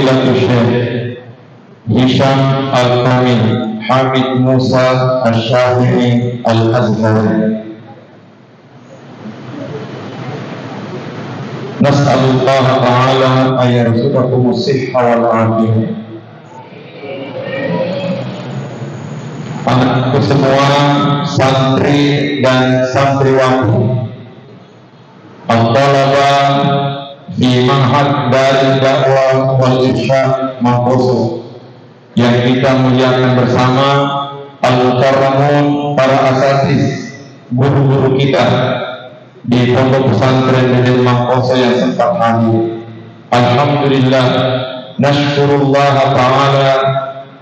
Fadilatul Syekh Hisham Al-Kamil Hamid Musa Al-Syafi'i Al-Azhari. Nas'alullah ta'ala ayarzuqakum as-sihha wal afiyah. Anakku semua, santri dan santriwati, al-talaba fi Ma'had Darul Da'wah wal Irsyad Makoso, yang kita muliakan bersama, al-mukarramun, para asatidz, guru-guru kita di pondok pesantren Nurul Makoso yang sempat hadir. Alhamdulillah, nashkurullah ta'ala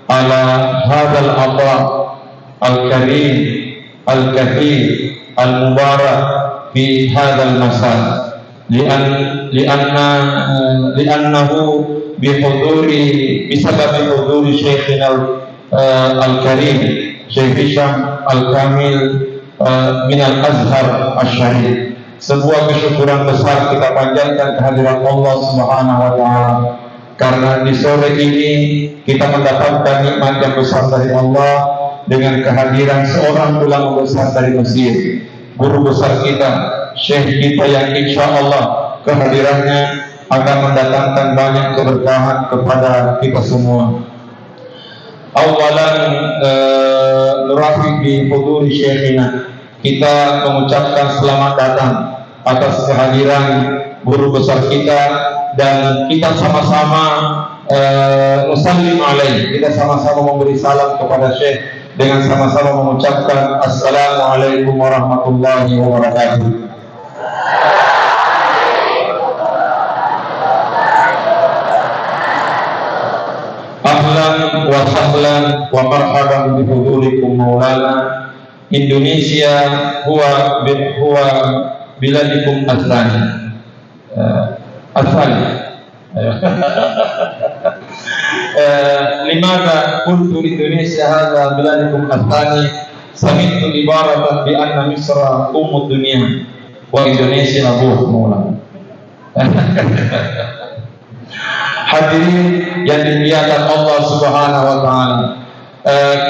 ala hadzal ata al-karim al-kathir al-mubarak fi hadzal masa, li'annahu bisababi huduri syekhina al-karim Syekh Hisham Al-Kamil min al-Azhar Asy-Syarif. Sebuah kesyukuran besar kita panjatkan kehadiran Allah Subhanahu wa ta'ala, karena di sore ini kita mendapatkan nikmat yang besar dari Allah dengan kehadiran seorang ulama besar dari Mesir, guru besar kita, syekh kita yang insya Allah kehadirannya akan mendatangkan banyak keberkahan kepada kita semua. Awalan nurafiq bi huduri syekhina, kita mengucapkan selamat datang atas kehadiran guru besar kita, dan kita sama-sama nusallim alaih, kita sama-sama memberi salam kepada syekh dengan sama-sama mengucapkan assalamualaikum warahmatullahi wabarakatuh. Ahlan wa sahlan wa marhaban bi hudurikum maulana. Indonesia huwa biladikum atsani. Limadha qultu Indonesia hadha biladikum atsani? Sami'tu ibaratan bi anna Misra ummud dunya wa Indonesia abuh maulana. Hadirin yang dimuliakan Allah Subhanahu wa ta'ala,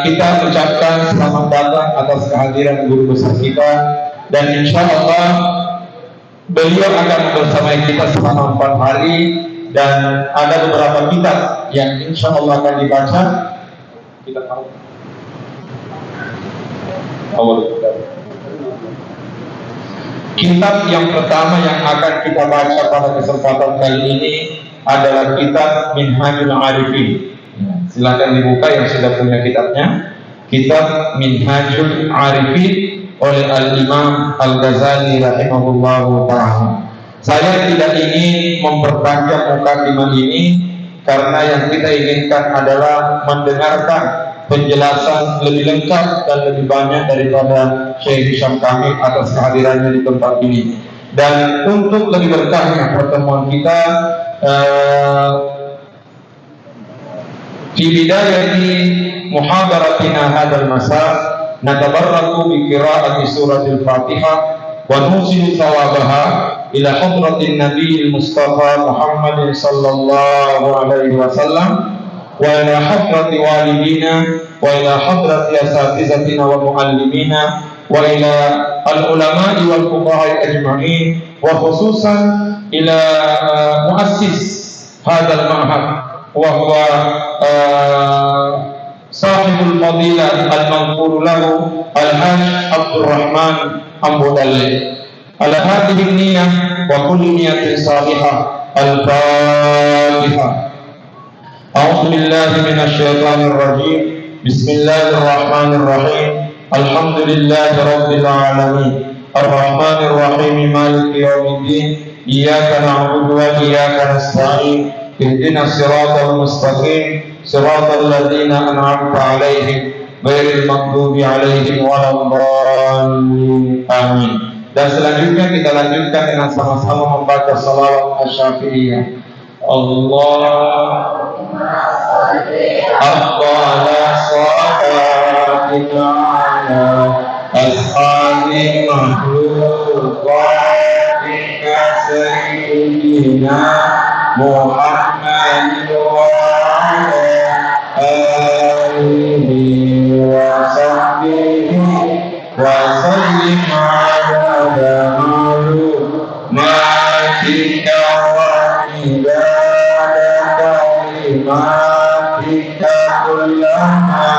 kita ucapkan selamat datang atas kehadiran guru besar kita, dan insya Allah beliau akan bersama kita selama 4 hari, dan ada beberapa kitab yang insya Allah akan dibaca. Kita tahu kitab yang pertama yang akan kita baca pada kesempatan kali ini adalah kitab Minhajul Arifin. Silakan dibuka yang sudah punya kitabnya. Kitab Minhajul Arifin oleh Al-Imam Al-Ghazali rahimahullahu ta'ala. Saya tidak ingin memperpanjang mukadimah ini, karena yang kita inginkan adalah mendengarkan penjelasan lebih lengkap dan lebih banyak daripada Syekh Hisham Kamil atas kehadirannya di tempat ini. Dan untuk lebih berkahnya pertemuan kita, fi bidayati muhadaratina hadzal masa natabarraku bi qiraati suratil Fatihah wa nusilu thawabaha ila hadratin nabiyil Mustafa Muhammadin sallallahu alaihi wasallam wa ila hadrati walidina wa ila hadrati asatizatina wa muallimina wa ila al-ulama'i wal fuqaha'i ajma'in, wa khususan ila muassis hadzal ma'had wa huwa sahibul fadilah al-manqur lahu al-hajj Abdurrahman Ambudalli. Ala hadhihi niyyah wa kulli niyyatin salihah. Al-Fatihah. A'udzu billahi minasy syaithanir rajim. Bismillahirrahmanirrahim. Alhamdulillahi rabbil alamin. Ar-Rahmanir Rahim. Maliki yaumiddin. Iyyaka na'budu wa iyyaka nasta'in. Ihdinas siratal mustaqim. Siratal ladzina an'amta 'alaihim ghairil maghdubi 'alaihim waladdallin. Amin. Dan selanjutnya kita lanjutkan dengan sama-sama membaca salawat asy-Syafi'iyah. Allahumma shalli ala sayyidina ashabi makhluqatika sayyidina Muhammad وسلم على معلوماتك وعباد كلماتك كلما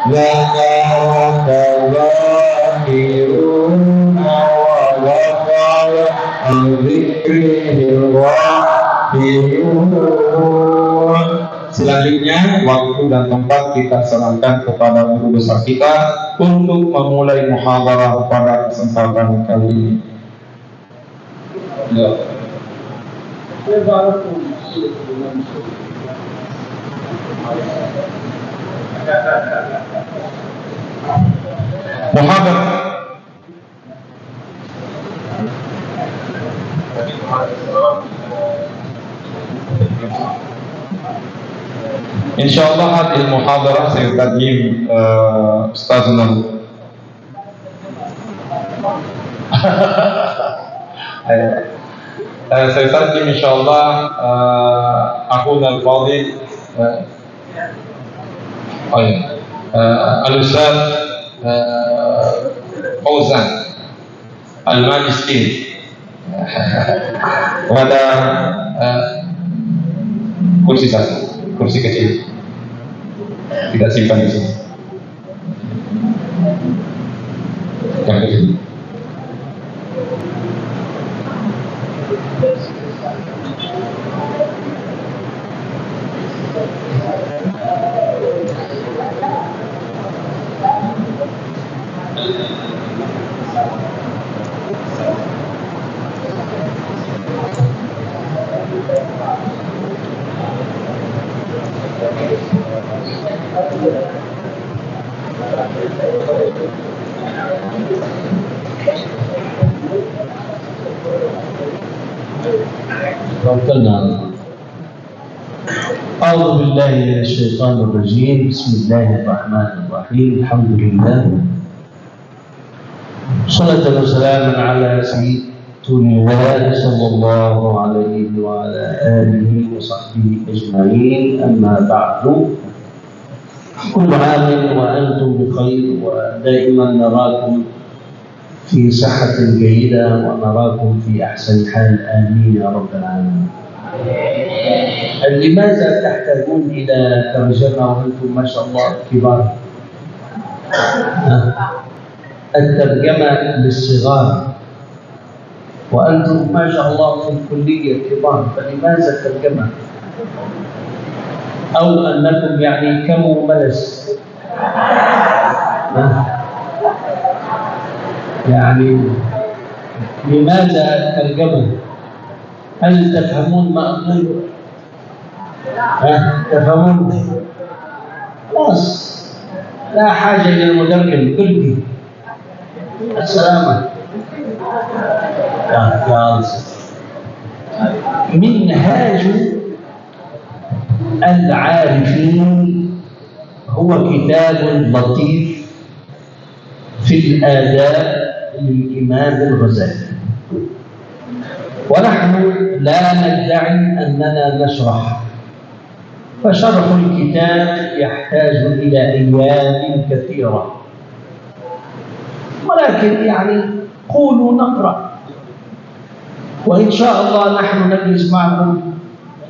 ذكرك ذاكرون وغفر عن ذكره الغافلون. Selanjutnya waktu dan tempat kita serahkan kepada guru besar kita untuk memulai muhadarah pada kesempatan kali ini. Ya. Muhadarah Insyaallah hadil muhadarah saya tajim Ustazna saya tajim insyaallah akhuna al-fadil al-Ustaz Fauzan al-Majistir pada kursi satu, kursi kecil tidak simpan di sini yang kecil. أعوذ بالله من الشيطان الرجيم. بسم الله الرحمن الرحيم. الحمد لله صلاة وسلاما على سيدنا صلى الله عليه وعلى آله وصحبه أجمعين. أما بعد، كل عام وأنتم بخير، ودائما نراكم في صحة جيدة ونراكم في أحسن حال. آمين يا رب العالمين. لماذا تحتاجون إلى ترجمة وأنتم ما شاء الله كبار؟ الترجمة للصغار وأنتم ما شاء الله في الكلية كبار، فلماذا الترجمة؟ أو أنكم يعني كم ملس؟ يعني لماذا الترجمة؟ هل تفهمون ما أقول؟ تفهمون؟ خلاص لا حاجة إلى المترجم، كله السلامة. منهاج العارفين هو كتاب لطيف في الآداب للإمام الغزالي، ونحن لا ندعي أننا نشرح، فشرح الكتاب يحتاج إلى أيام كثيرة، ولكن يعني قولوا نقرأ، وإن شاء الله نحن نجلس معكم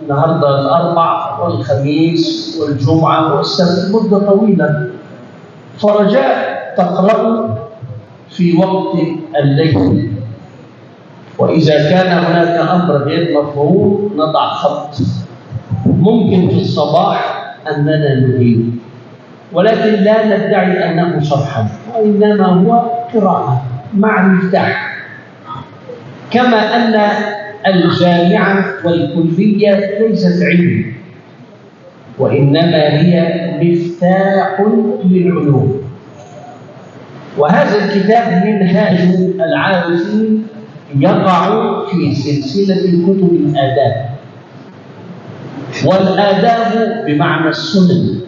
النهاردة الأربع والخميس والجمعة والسبت مدة طويلة، فرجاء تقرأوا في وقت الليل، وإذا كان هناك أمر غير مفهوم نضع خط، ممكن في الصباح أننا نجيب، ولكن لا ندعي أنه شرحا، وإنما هو قراءة مع المفتاح، كما أن الجامعة والكلية ليست علم، وإنما هي مفتاح للعلوم. وهذا الكتاب منهاج العارفين يقع في سلسلة كتب الآداب، والآداب بمعنى السنن،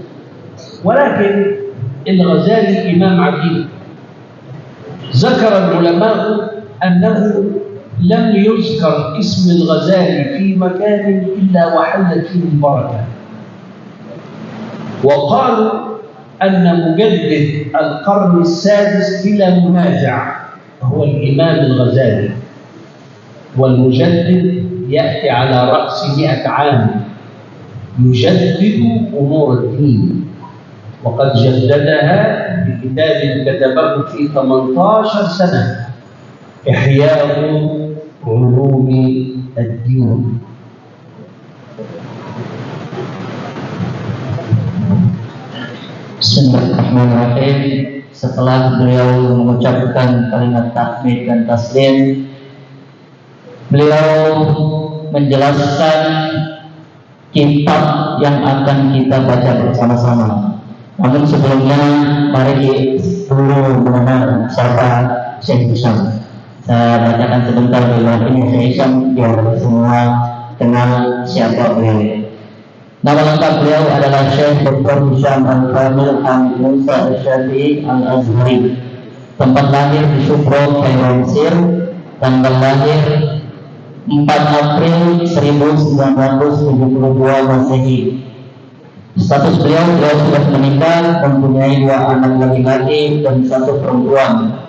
ولكن الغزالي إمام عجيب، ذكر العلماء أنه لم يذكر اسم الغزالي في مكان إلا وحلت فيه البركة. وقالوا أن مجدد القرن السادس بلا منازع هو الإمام الغزالي، والمجدد يأتي على رأس 100 عام يجدد أمور الدين، وقد جددها بكتاب كتبه في 18 سنة، إحياء علوم الدين. Bismillahirrahmanirrahim. Setelah beliau mengucapkan kalimat tahmid dan taslim, beliau menjelaskan kitab yang akan kita baca bersama-sama. Namun sebelumnya, mari dulu mengenal siapa Syekh Hisham. Saya bacakan sebentar beliau ini Syekh Hisham, biar semua kenal siapa beliau. Nama lengkap beliau adalah Syekh Dr. Hisham Al-Kamil Hamid Musa Al-Syafi'i Al-Azhari. Tempat lahir di Syukro, Kairo, Mesir. Tanggal lahir 4 April 1972 Masehi. Status beliau sudah menikah, mempunyai 2 anak laki-laki dan 1 perempuan.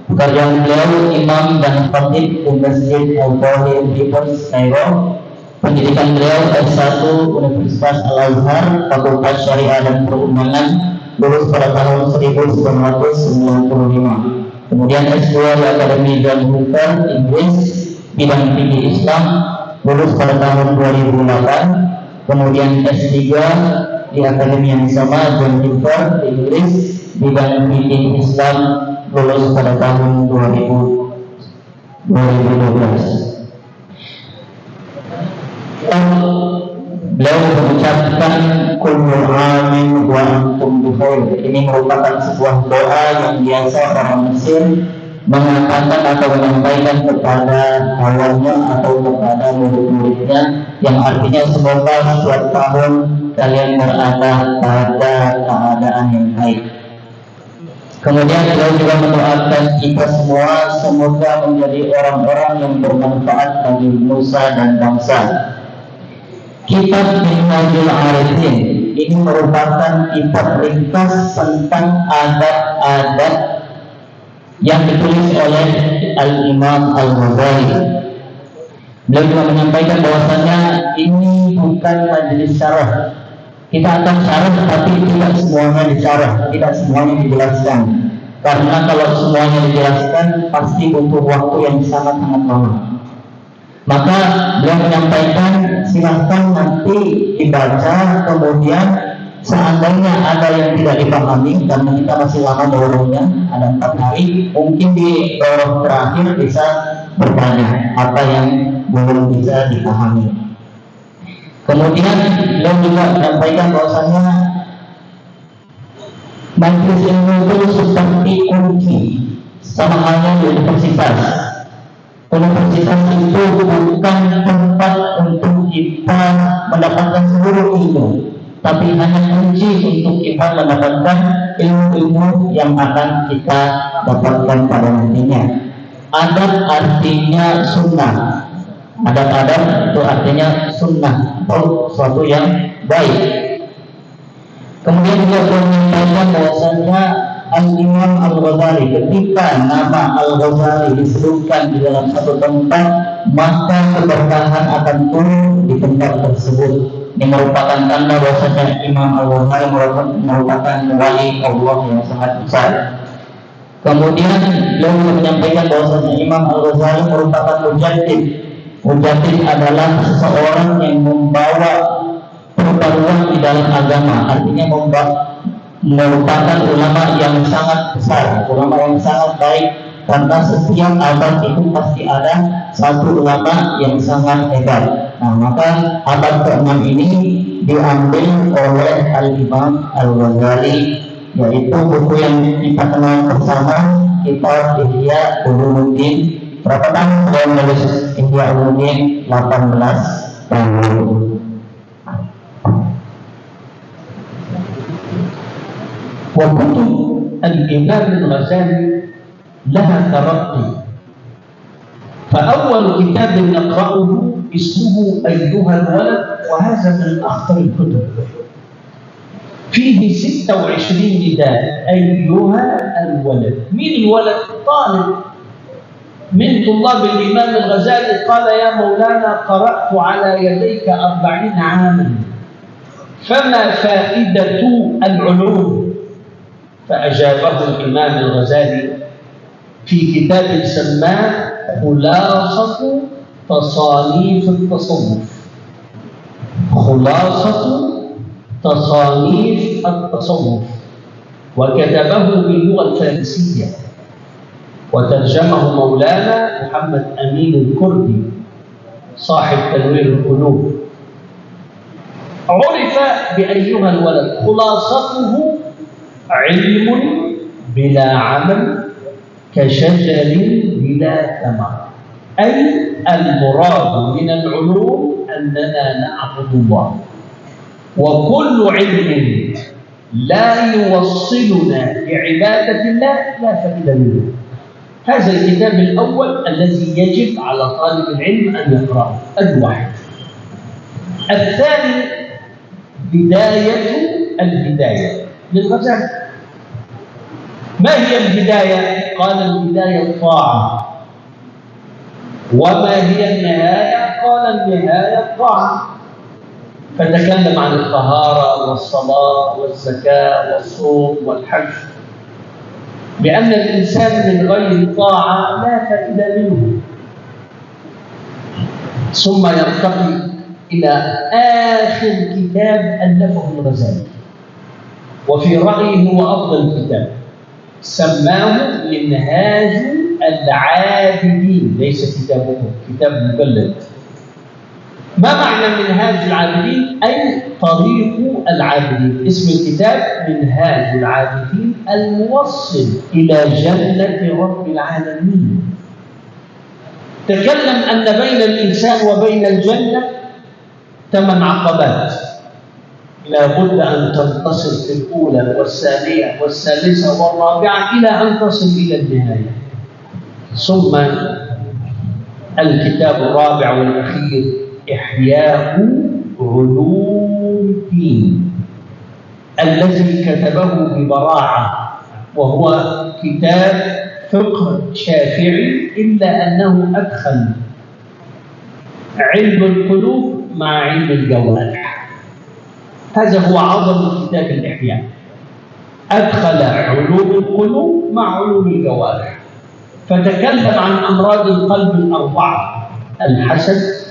Pekerjaan beliau imam dan khatib di Masjid Al-Bahir di Kairo. Pendidikan beliau S1 Universitas Al-Azhar, Fakultas Syariah dan Perundangan, lulus pada tahun 1995. Kemudian S2 di Akademi John Hooker, Inggris, bidang fikih Islam, lulus pada tahun 2008. Kemudian S3 di Akademi yang sama, John Hooker, Inggris, bidang fikih Islam, lulus pada tahun 2012. Beliau mengucapkan kullu amin wa antum bikhair. Ini merupakan sebuah doa yang biasa orang Mesir mengatakan atau menyampaikan kepada kawannya atau kepada murid-muridnya, yang artinya semoga setiap tahun kalian berada pada keadaan yang baik. Kemudian beliau juga mendoakan kita semua semoga menjadi orang-orang yang bermanfaat bagi nusa dan bangsa. Kitab Minhajul Arifin ini merupakan kitab ringkas tentang adab-adab yang ditulis oleh Al-Imam Al-Ghazali. Beliau juga menyampaikan bahwasanya ini bukan majelis syarah. Kita akan syarah tetapi tidak semuanya disyarah, tidak semuanya dijelaskan. Karena kalau semuanya dijelaskan pasti butuh waktu yang sangat-sangat lama. Maka beliau menyampaikan silahkan nanti dibaca, kemudian seandainya ada yang tidak dipahami, karena kita masih lama daurahnya, ada 4 hari, mungkin di daurah terakhir bisa bertanya apa yang belum bisa dipahami. Kemudian beliau juga menyampaikan bahwasanya majelis ilmu itu seperti kunci, sama halnya di universitas. Universitas itu bukan tempat untuk kita mendapatkan seluruh ilmu, tapi hanya kunci untuk kita mendapatkan ilmu-ilmu yang akan kita dapatkan pada nantinya. Adab artinya sunnah. Adab-adab itu artinya sunnah atau sesuatu yang baik. Kemudian juga menyampaikan bahwasanya Al-Imam Al-Ghazali, ketika nama Al-Ghazali disebutkan di dalam satu tempat, maka keberkahan akan turun di tempat tersebut. Ini merupakan tanda bahwasanya Imam Al-Ghazali merupakan wali Allah yang sangat besar. Kemudian beliau menyampaikan bahwasanya Imam Al-Ghazali merupakan mujaddid. Mujaddid adalah seseorang yang membawa perbaruan di dalam agama, artinya merupakan ulama yang sangat besar, ulama yang sangat baik, karena setiap abad itu pasti ada satu ulama yang sangat hebat. Nah, maka abad ke-6 ini diambil oleh Al-Imam Al-Ghazali, yaitu buku yang kita kenal bersama, kitab Ihya Ulumuddin. Berapa tahun beliau menulis Ihya Ulumuddin? 18 tahun. وكتب الإمام الغزالي لها ترقي فأول كتاب نقرأه اسمه أيها الولد، وهذا من أخطر الكتب. فيه 26 نداء. أيها الولد. مين الولد؟ طالب من طلاب الإمام الغزالي قال: يا مولانا، قرأت على يديك 40 عاما، فما فائدة العلوم؟ فأجابه الإمام الغزالي في كتاب سماه خلاصة تصانيف التصوف. خلاصة تصانيف التصوف، وكتبه باللغة الفارسية، وترجمه مولانا محمد أمين الكردي صاحب تنوير القلوب. عرف بأيها الولد. خلاصته: علم بلا عمل كشجر بلا ثمر. أي المراد من العلوم أننا نعبد الله، وكل علم لا يوصلنا لعبادة الله لا فائدة منه. هذا الكتاب الأول الذي يجب على طالب العلم أن يقرأه، الواحد. الثاني بداية البداية للغزالي. ما هي البداية؟ قال: البداية الطاعة. وما هي النهاية؟ قال: النهاية الطاعة. فتكلم عن الطهارة والصلاة والزكاة والصوم والحج، بأن الإنسان من غير طاعة لا فائدة منه. ثم يرتقي إلى آخر كتاب ألفه الغزالي، وفي رأيه هو أفضل كتاب، سماه منهاج العابدين. ليس كتابه، كتاب مجلد. ما معنى منهاج العابدين؟ أي طريق العابدين. اسم الكتاب منهاج العابدين الموصل إلى جنة رب العالمين. تكلم أن بين الإنسان وبين الجنة 8 عقبات، لا بد أن تنتصر في الأولى والثانية والثالثة والرابعة إلى أن تصل إلى النهاية. ثم الكتاب الرابع والأخير: إحياء علوم الدين، الذي كتبه ببراعة، وهو كتاب فقه شافعي، إلا أنه أدخل علم القلوب مع علم الجوارح. هذا هو عظم كتاب الإحياء، أدخل علوم القلوب مع علوم الجوارح. فتكلم عن أمراض القلب 4: الحسد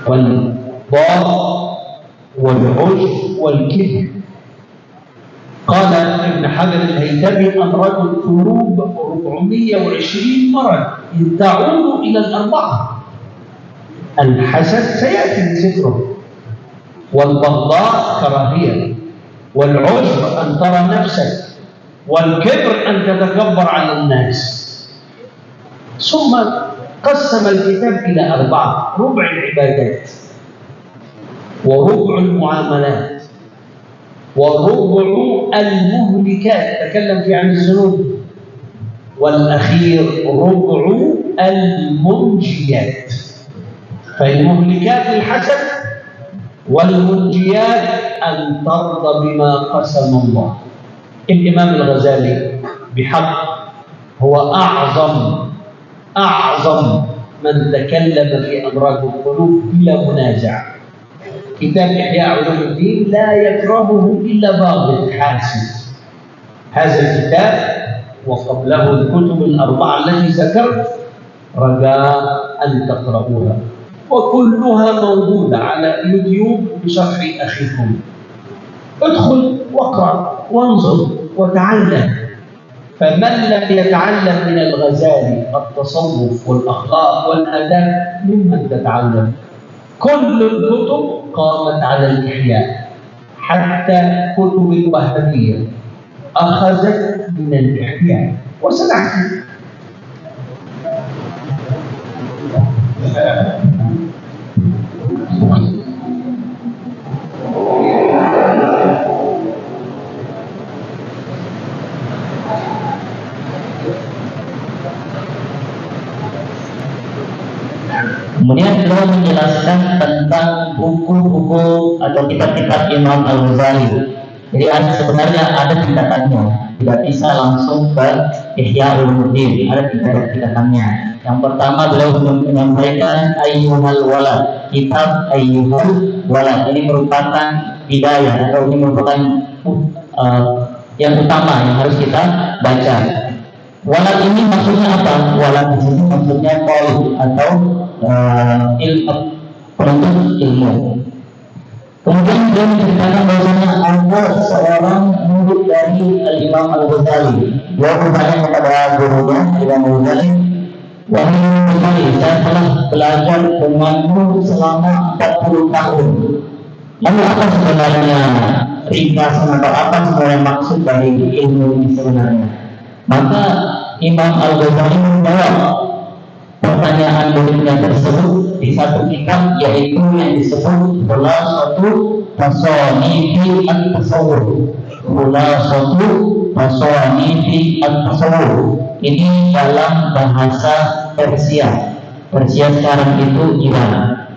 والضار والعجب والكبر. قال ابن حجر الهيثمي: أمراض القلوب 420 مرض تعود إلى 4. الحسد سيأتي ذكره، والبغضاء كراهية، والعجب أن ترى نفسك، والكبر أن تتكبر على الناس. ثم قسم الكتاب إلى 4: ربع العبادات، وربع المعاملات، وربع المهلكات، تكلم في عن الذنوب، والأخير ربع المنجيات. فالمهلكات الحسد، والمنجيات أن ترضى بما قسم الله. الإمام الغزالي بحق هو أعظم من تكلم في أمراض القلوب بلا منازع. كتاب إحياء علوم الدين لا يكرهه إلا باغض حاسد. هذا الكتاب وقبله الكتب 4 التي ذكرت رجاء أن تقرؤوها، وكلها موجودة على يوتيوب بشرح أخيكم. ادخل واقرأ وانظر وتعلم. فمن لم يتعلم من الغزالي التصوف والأخلاق والآداب، ممن تتعلم؟ كل الكتب قامت على الإحياء، حتى كتب الوهابية أخذت من الإحياء، وسنحكي. Kemudian beliau menjelaskan tentang buku-buku atau kitab-kitab Imam Al-Ghazali. Jadi sebenarnya ada tingkatannya, tidak bisa langsung ke Ihya Ulumuddin, ada tingkatan-tingkatannya. Yang pertama beliau menyampaikan Ayyuhal Walad, kitab Ayyuhal Walad. Ini merupakan bidayah atau ini merupakan yang utama yang harus kita baca. Walad ini maksudnya apa? Walad di sini maksudnya qaul atau ilmu, penuntut ilmu. Kemudian dia menceritakan bahwasanya ada seorang murid dari Al-Imam Al-Ghazali. Dia bertanya kepada gurunya Imam Al-Ghazali, "Wahai Imam Al-Ghazali, saya telah belajar denganmu selama 40 tahun. Lalu apa sebenarnya ringkasan atau apa sebenarnya maksud dari ilmu ini sebenarnya?" Maka Imam Al-Ghazali menjawab pertanyaan muridnya tersebut di satu kitab, yaitu yang disebut Khulasatu Tasanifi At-Tasawwur. Khulasatu Tasanifi At-Tasawwur. Ini dalam bahasa Persia. Persia sekarang itu Iran.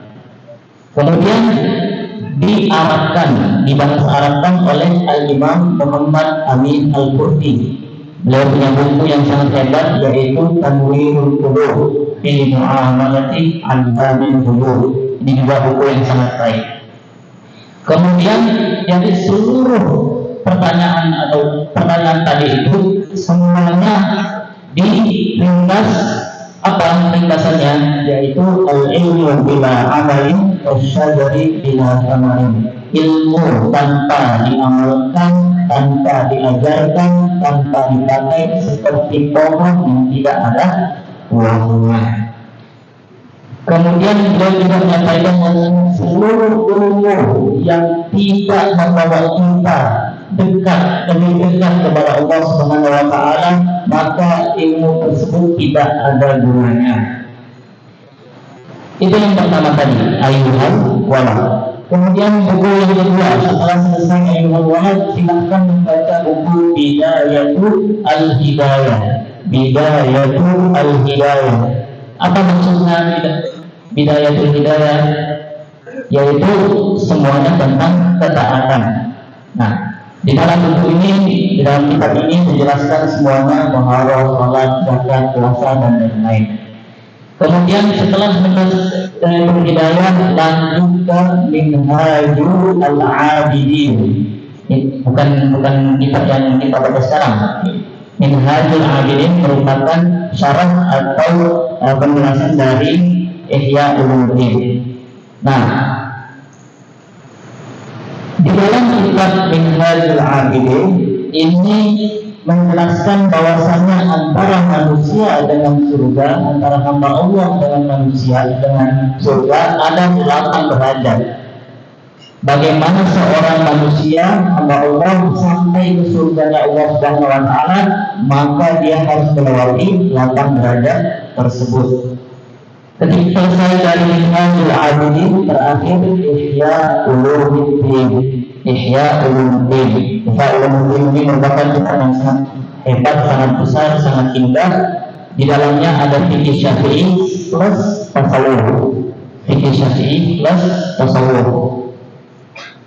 Kemudian diarabkan, dibahasa Arabkan oleh Al-Imam Muhammad Amin Al-Qurti. Beliau punya buku yang sangat hebat, yaitu Tanwirul Qulub fi Mu'amalati Al-Babil Qulub. Ini juga buku yang sangat baik. Kemudian dari seluruh pertanyaan atau pertanyaan tadi itu semuanya diringkas. Apa ringkasannya? Yaitu al-ilmu bila amalin wasyajari bila tamarin. Ilmu tanpa diamalkan, tanpa diajarkan, tanpa dipakai seperti pohon yang tidak ada buahnya. Kemudian beliau juga menyampaikan seluruh ilmu yang tidak membawa kita dekat, lebih dekat kepada Allah Subhanahu wa Ta'ala, maka ilmu tersebut tidak ada gunanya. Itu yang pertama tadi, Ayyuhal Walad. Kemudian buku yang kedua, setelah selesai Ayyuhal Walad, silahkan membaca buku Bidayatul Al-Hidayah. Bidayatul Al-Hidayah. Apa maksudnya Bidayatul Hidayah? Yaitu semuanya tentang ketaatan. Nah, di dalam buku ini, di dalam kitab ini menjelaskan semuanya, taharah, salat, zakat, puasa dan lain-lain. Kemudian setelah menjelaskan hidayah, lanjut ke Minhajul Al-Abidin. Bukan kitab yang kita baca sekarang. Minhajul Abidin merupakan syarah atau penjelasan dari Ihya Ulumuddin. Nah, di dalam kitab Minhajul Abidin ini menjelaskan bahwasanya antara manusia dengan surga, antara hamba Allah dengan manusia dengan surga ada 8 derajat. Bagaimana seorang manusia hamba Allah sampai ke surganya Allah Subhanahu wa Ta'ala, maka dia harus melewati 8 derajat tersebut. Ketika selesai dari Minhajul Abidin, terakhir Ihya Ulumuddin. Ihya Ulumuddin. Ihya Ulumuddin ini merupakan kitab yang sangat hebat, sangat besar, sangat indah. Di dalamnya ada fikih Syafi'i plus tasawuf. Fikih Syafi'i plus tasawuf.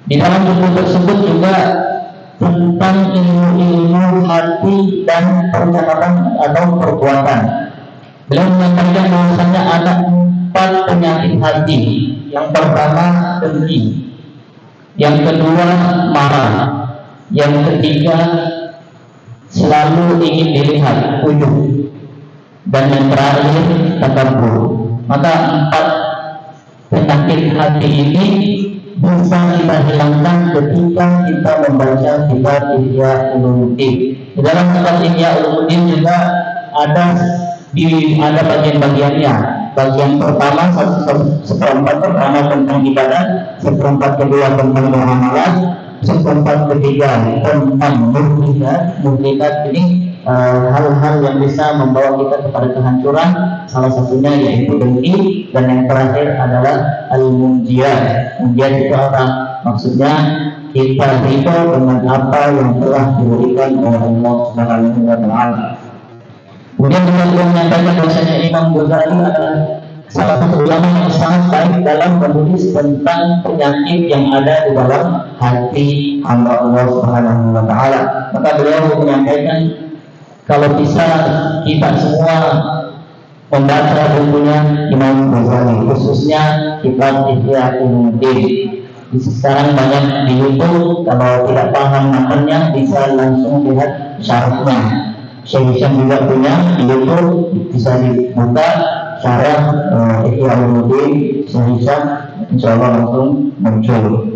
Di dalam buku tersebut juga tentang ilmu-ilmu hati dan percakapan atau perbuatan. Beliau menyampaikan bahwasanya ada 4 penyakit hati. Yang pertama dengki, yang kedua marah, yang ketiga selalu ingin dilihat, ujub, dan yang terakhir takabur. Maka 4 penyakit hati ini bisa kita hilangkan ketika kita membaca kitab Ihya Ulumuddin. Di dalam kitab Ihya Ulumuddin juga ada bagian-bagiannya. Bagian pertama 1/4 pertama tentang ibadah, 1/4 kedua tentang muamalah, 1/4 ketiga tentang murjiat. Ini hal-hal yang bisa membawa kita kepada kehancuran. Salah satunya yaitu dengki, dan yang terakhir adalah al-munjiat. Munjiat itu apa? Maksudnya kita ridho dengan apa yang telah diberikan oleh Allah Subhanahu wa Ta'ala. Kemudian beliau menyampaikan bahwasanya Imam Ghazali adalah salah satu ulama yang sangat baik dalam menulis tentang penyakit yang ada di dalam hati hamba Allah Subhanahu wa Ta'ala. Maka beliau menyampaikan, kalau bisa kita semua membaca bukunya Imam Ghazali, khususnya kitab Ihya Ulumuddin. Sekarang banyak di YouTube, kalau tidak paham matanya bisa langsung lihat syarahnya. Syekh Hisham juga punya di YouTube, bisa dibuka syarah Ihya Ulumuddin Syekh Hisham, insyaallah langsung muncul.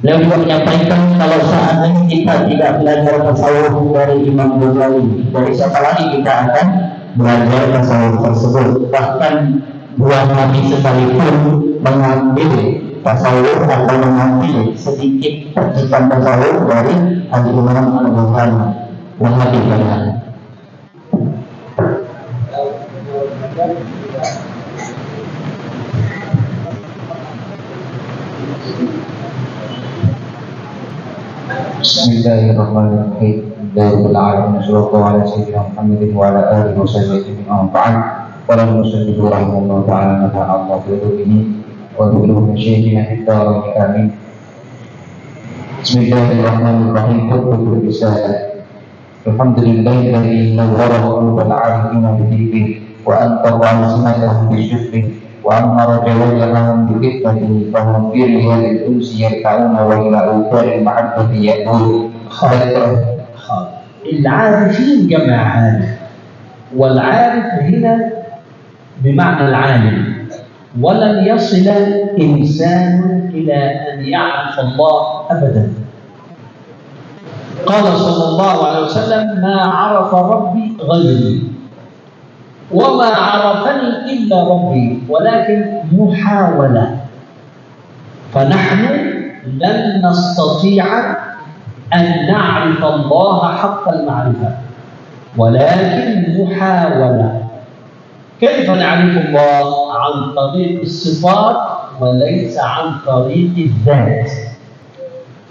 Beliau juga menyampaikan, kalau seandainya kita tidak belajar tasawuf dari Imam Ghazali, dari siapa lagi kita akan belajar tasawuf tersebut? Bahkan buah Nabi sekalipun mengambil tasawuf atau mengambil sedikit percikan tasawuf dari Al-Imam Al-Ghazali. Wahabi banyak. Bismillahirrahmanirrahim. Alhamdulillahirabbil alamin. Wassalatu ala sayyidina Muhammadin wa ala alihi wa sahbihi wa man wala musalli rahimahullah ta'ala nafa'allah bihi wa bihi syaikina fiddar amin. Bismillahirrahmanirrahim. Qul risalah. Alhamdulillahilladzi nawwara qulubal 'arifina bihi wa antara alsinatahum bisyukri wa amara jawalahum bi'ibadihi fahum fi riyadil unsi yarka'una wa ila uqaril ma'abbati yaqulu العارفين جمع عارف، والعارف هنا بمعنى العالم، ولن يصل إنسان إلى أن يعرف الله أبدا. قال صلى الله عليه وسلم: ما عرف ربي غيري وما عرفني إلا ربي، ولكن محاولة. فنحن لن نستطيع أن نعرف الله حق المعرفة، ولكن محاولة. كيف نعرف الله؟ عن طريق الصفات وليس عن طريق الذات.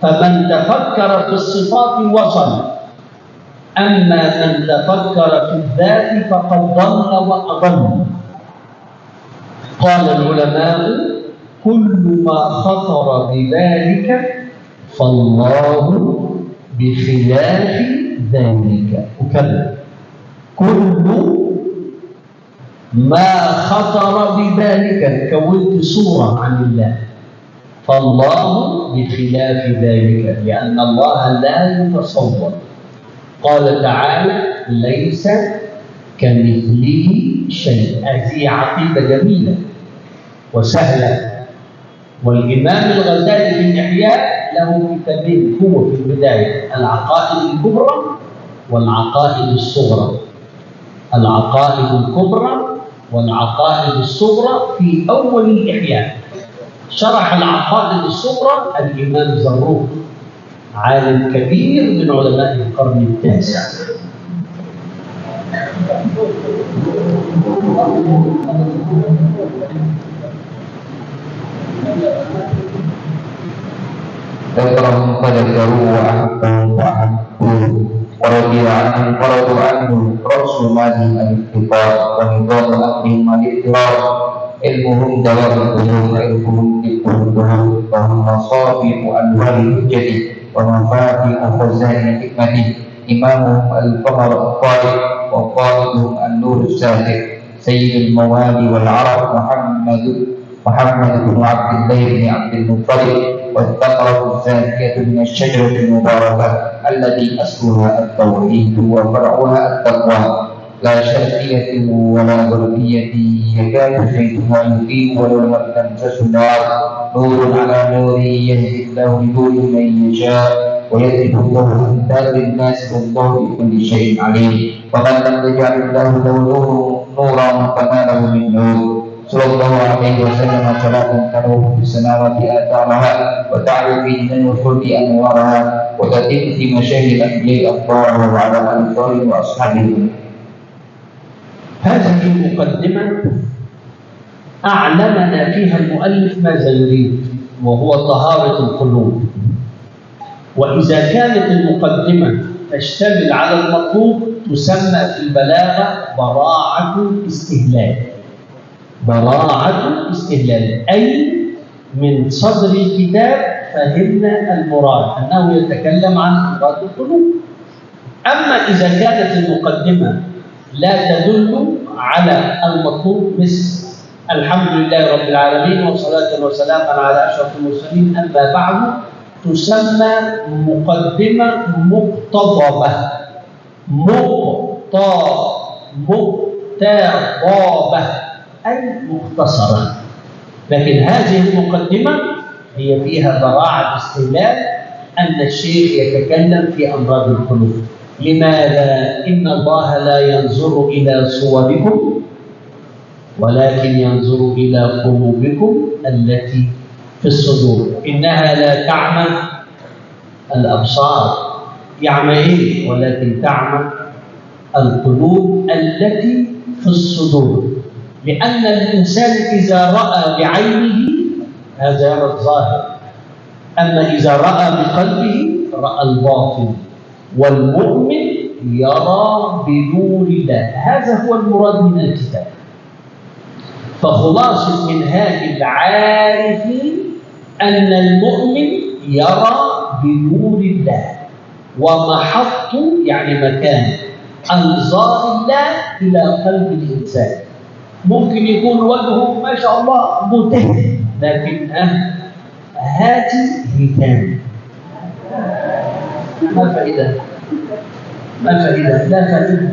فمن تفكر في الصفات وصل، أما من تفكر في الذات فقد ضل وأضل. قال العلماء: كل ما خطر ببالك فالله بخلاف ذلك. أكرر: كل ما خطر ببالك، كونت صورة عن الله، فالله بخلاف ذلك، لأن الله لا يتصور. قال تعالى: ليس كمثله شيء. هذه عقيدة جميلة وسهلة. والإمام الغزالي في الإحياء له كتابين، هو في البداية العقائد الكبرى والعقائد الصغرى. العقائد الكبرى والعقائد الصغرى في أول الإحياء. شرح العقائد الصغرى الإمام زروق، عالم كبير من علماء القرن التاسع. ذكرهم فذكروا وأحبهم وأحبوه ورضي عنهم ورضوا عنه. رأس مالهم الاتفاق ونظام أمرهم الاضطراب. علمهم دوام القلوب، علمهم للقلوب، وهم مصابيح أنوار الحجة ومفاتيح خزائن حكمته. إمامهم القمر الطارق وقائدهم النور الساطع. سيد الموالي والعرب محمد بن عبد الله بن عبد المطلب. والثمرة الزاكية من الشجرة المباركة التي أصلها التوحيد وفرعها التقوى. لا شرقية ولا غربية يكاد زيتها يضيء ولو لم تمسسه نار. نور على نور يهدي الله لنور من يشاء ويضرب الله الأمثال للناس والله بكل شيء عليم. ومن لم يجعل الله له نورا فما له من نور. صلى الله عليه وسلم صلاة تنور في السماوات آثارها وتعلو في جنان الخلد أنوارها وتتم في مشاهد الأنبياء أخبارها وعلى آله وأصحابه. هذه المقدمة أعلمنا فيها المؤلف ماذا يريد، وهو طهارة القلوب. وإذا كانت المقدمة تشتمل على المطلوب تسمى في البلاغة براعة الاستهلاك. براعة استهلال، أي من صدر الكتاب فهمنا المراد أنه يتكلم عن أمراض القلوب. أما إذا كانت المقدمة لا تدل على المطلوب مثل الحمد لله رب العالمين والصلاة والسلام على أشرف المرسلين، أما بعد، تسمى مقدمة مقتضبة، مقتضبة أي مختصرة. لكن هذه المقدمة هي فيها براعة استهلال أن الشيخ يتكلم في أمراض القلوب. لماذا؟ إن الله لا ينظر إلى صوركم ولكن ينظر إلى قلوبكم التي في الصدور، إنها لا تعمى الأبصار، يعمى إيه؟ ولكن تعمى القلوب التي في الصدور. لأن الإنسان إذا رأى بعينه هذا يرى الظاهر، أما إذا رأى بقلبه رأى الباطن، والمؤمن يرى بنور الله. هذا هو المراد من الكتاب. فخلاصة منهاج العارفين أن المؤمن يرى بنور الله، ومحط يعني مكان أنظار الله إلى قلب الإنسان. ممكن يكون وجهه ما شاء الله متهم، لكن هاتي هتام، ما فائدة؟ ما فائدة؟ لا فائدة.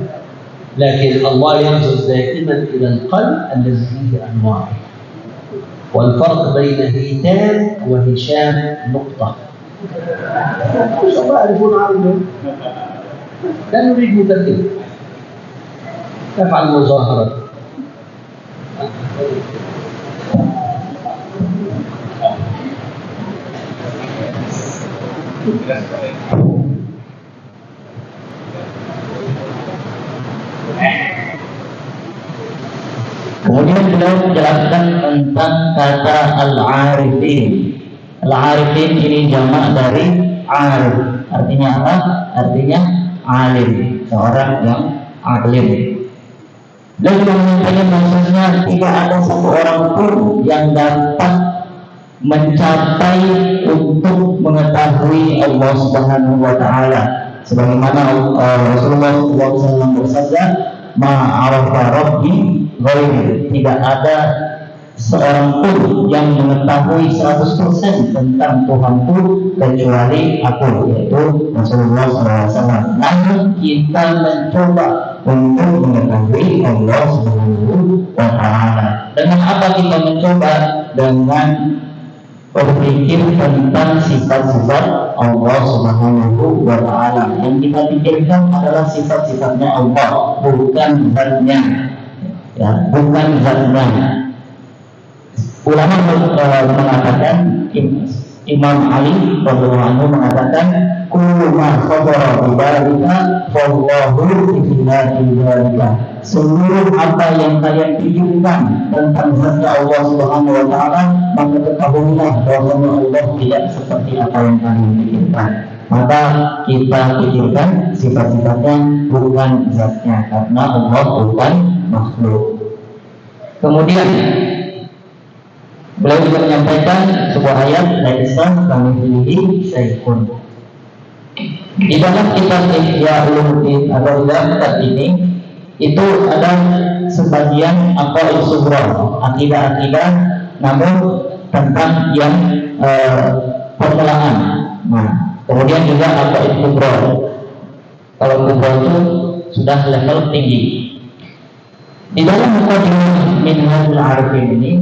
لكن الله ينظر دائما إلى القلب الذي فيه أنوار. والفرق بين هتام وهشام نقطة. ما شاء الله يعرفون عربي، لا نريد مدرب تفعل مظاهرة. Kemudian beliau menjelaskan tentang kata al-arifin. Al-arifin ini jamak dari arif. Artinya apa? Artinya alim, seorang yang alim. Dan menyampaikan maksudnya tidak ada satu orang pun yang dapat mencapai untuk mengetahui Allah Subhanahu wa Ta'ala. Sebagaimana Rasulullah SAW bersabda, ma'arafa rabbi ghairi, tidak ada seorang pun yang mengetahui 100% tentang Tuhanku kecuali aku, yaitu Rasulullah SAW. Namun kita mencoba untuk mengetahui Allah Subhanahu wa Ta'ala. Dengan apa kita mencoba? Dengan berpikir tentang sifat-sifat Allah Subhanahu wa Ta'ala. Yang kita pikirkan adalah sifat-sifatnya Allah, bukan zatnya. Ya, bukan zatnya. Ulama mengatakan, Imam Ali radhiyallahu anhu mengatakan, kullu ma khadara bi dzalika fallahu fi dzalika. Seluruh apa yang kalian pikirkan tentang zatnya Allah Subhanahu wa Ta'ala, maka ketahuilah bahwa Allah tidak seperti apa yang kalian pikirkan. Maka kita pikirkan sifat-sifatnya, bukan zatnya, karena Allah bukan makhluk. Kemudian beliau juga menyampaikan sebuah ayat dari Islam kamitslihi syai'un. Di dalam kitab Ihya Ulumuddin atau dalam kitab ini itu ada sebagian aqaid sughra, akidah-akidah, namun tentang yang permulaan. Nah, kemudian juga aqaid kubra. Kalau kubra itu sudah level tinggi. Di dalam Muqaddimah Minhajul Arifin ini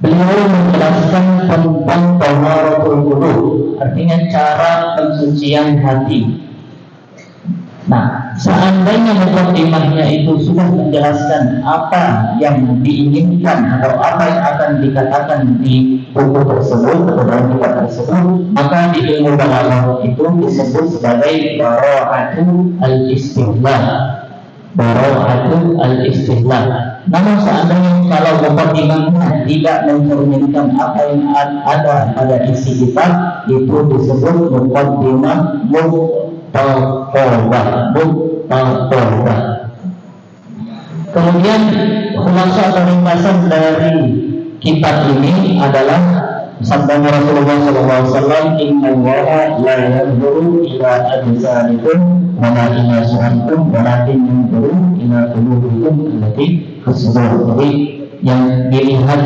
beliau menjelaskan tentang taharatul qulub, artinya cara pensucian hati. Nah, seandainya muqaddimahnya itu sudah menjelaskan apa yang diinginkan atau apa yang akan dikatakan di buku tersebut atau dalam kitab tersebut, maka di ilmu balaghah itu disebut sebagai bara'atul al-istihlal. Bara'atul al-istihlal. Namun seandainya kalau muqaddimahnya tidak mencerminkan apa yang ada pada isi kitab, itu disebut muqaddimah muqtadabah. Kemudian khulasa atau ringkasan dari kitab ini adalah sabda Rasulullah SAW, Inna Allaha la yanzuru ila ajsadikum wa la ila su'arikum walakin yanzuru ila qulubikum allati fis-sudur. Jadi yang dilihat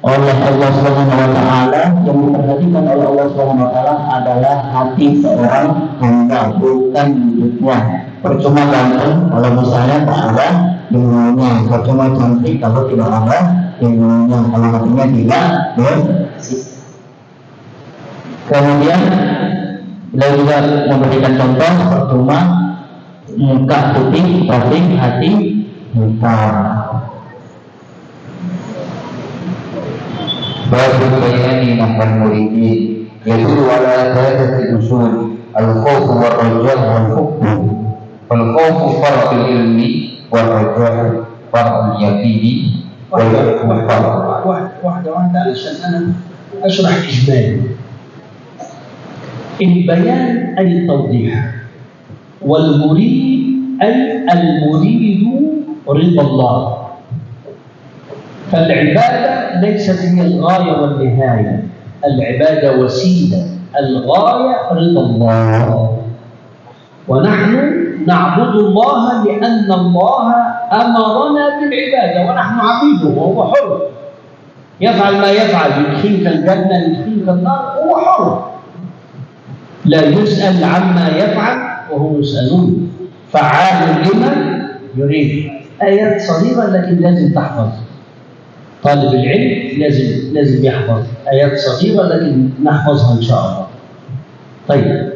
oleh Allah Subhanahu wa taala, yang diperhatikan oleh Allah Subhanahu wa taala adalah hati seorang hamba, bukan wujudnya. Percuma ganteng kalau misalnya tak ada ilmunya, percuma cantik kalau tidak ada ilmunya, kalau hatinya tidak bersih. Kemudian beliau juga memberikan contoh, percuma muka putih tapi hati hitam. Baru bayani nafal muridin yaitu ala thalathati usul al-khawf wal raja wal hukm. Wal khawf far'ul ilmi wal raja far'ul yaqini wal hukm واحدة علشان أنا أشرح إجمالي. البيان أي التوضيح، والمريد أي المريد رضا الله. فالعبادة ليست هي الغاية والنهاية، العبادة وسيلة، الغاية رضا الله. ونحن نعبد الله لأن الله أمرنا بالعبادة ونحن عبيده وهو حر يفعل ما يفعل، يدخلك الجنة يدخلك النار، هو حر لا يسأل عما يفعل وهم يسألون، فعال لما يريد. آيات صغيرة لكن لازم تحفظ. طالب العلم لازم يحفظ آيات صغيرة لكن نحفظها إن شاء الله. طيب،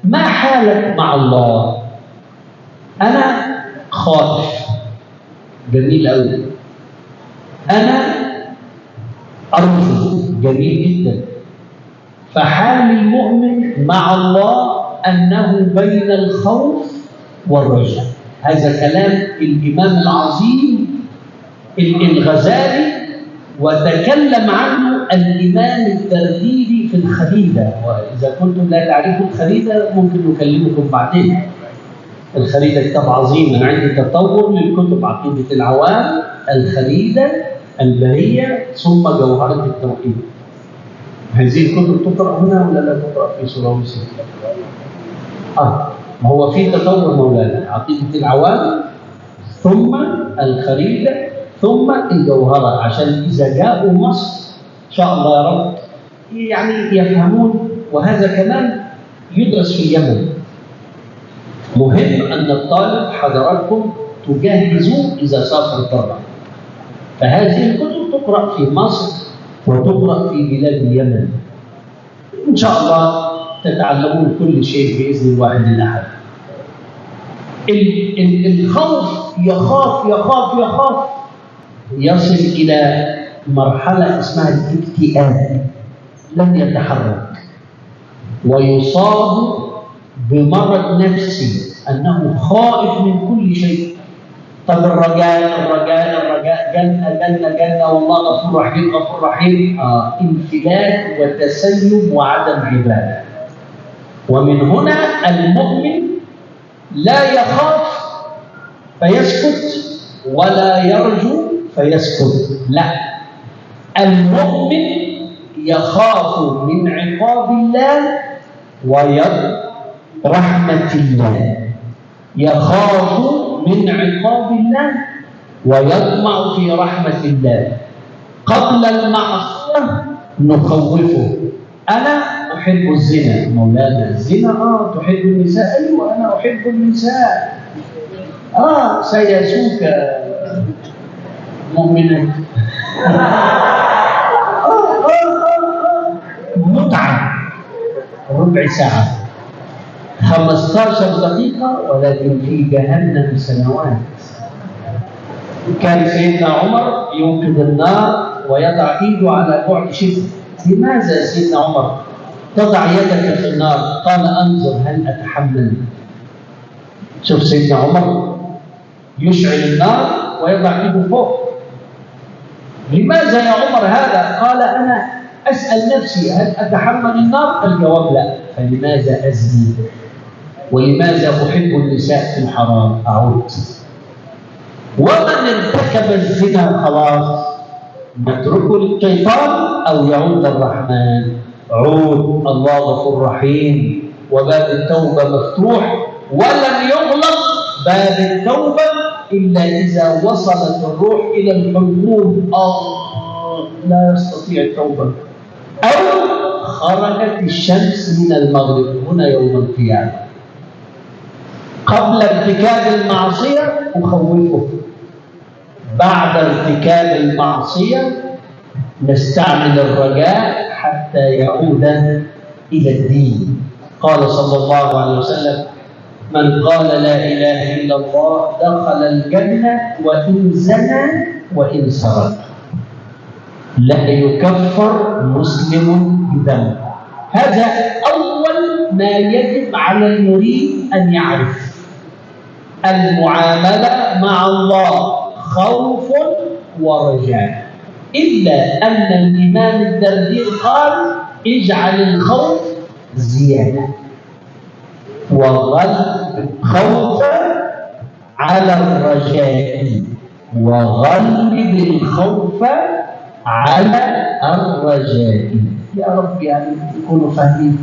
ما حالك مع الله؟ أنا خائف، جميل أوي. أنا أرجو، جميل جدا. فحال المؤمن مع الله أنه بين الخوف والرجاء. هذا كلام الإمام العظيم الغزالي، وتكلم عنه الإمام الترمذي في الخريدة. وإذا كنتم لا تعرفوا الخريدة ممكن نكلمكم بعدين. الخريدة كتاب عظيم، من عندي تطور للكتب، عقيدة العوام، الخريدة، البهية، ثم جوهرة التوحيد. هذه الكتب تقرأ هنا ولا لا تقرأ في سلاويسي؟ ما هو في تطور مولانا، عقيدة العوام ثم الخريدة ثم الجوهرة، عشان إذا جاءوا مصر إن شاء الله يا رب يعني يفهمون. وهذا كمان يدرس في اليمن. مهم أن الطالب حضراتكم تجهزوا إذا سافر برا. فهذه الكتب تقرأ في مصر وتقرأ في بلاد اليمن. إن شاء الله تتعلمون كل شيء بإذن الواحد الأحد. الخوف يخاف يخاف يخاف يصل إلى مرحلة اسمها الاكتئاب، لن يتحرك ويصاب بمرض نفسي أنه خائف من كل شيء. طب الرجاء الرجاء الرجاء، جنة جنة جنة، والله غفور رحيم غفور رحيم. انفلات وتسلم وعدم عبادة. ومن هنا المؤمن لا يخاف فيسكت ولا يرجو فيسكت، لا، المؤمن يخاف من عقاب الله ورحمة الله، يخاف من عقاب الله ويطمع في رحمة الله. قبل المعصية نخوفه. أنا أحب الزنا، مولانا الزنا تحب النساء، أيوة أنا أحب النساء. سيسوك مؤمنا. متعة ربع ساعة 15 دقيقة، ولكن في جهنم سنوات. كان سيدنا عمر يوقد النار ويضع ايده على بعد شبر. لماذا يا سيدنا عمر تضع يدك في النار؟ قال انظر هل اتحمل. شوف سيدنا عمر يشعل النار ويضع ايده فوق. لماذا يا عمر هذا؟ قال انا اسال نفسي هل اتحمل النار؟ الجواب لا. فلماذا ازني؟ ولماذا احب النساء في الحرام؟ اعود. ومن ارتكب الزنا خلاص نتركه للشيطان أو يعود الرحمن. عود، الله غفور رحيم، وباب التوبة مفتوح، ولم يغلق باب التوبة إلا إذا وصلت الروح إلى الحلقوم، لا يستطيع التوبة، أو خرجت الشمس من المغرب، هنا يوم القيامة. قبل ارتكاب المعصية أخوفه، بعد ارتكاب المعصية نستعمل الرجاء حتى يعود إلى الدين. قال صلى الله عليه وسلم: من قال لا إله إلا الله دخل الجنة وإن زنى وإن سرق، لا يكفر مسلم بذنب. هذا أول ما يجب على المريد أن يعرف. المعاملة مع الله خوف ورجاء، إلا أن الإمام الدردير قال: اجعل الخوف زيادة وغلب خوفا على الرجاء، وغلب الخوف على الرجاء. يا رب يعني يكونوا فاهمين.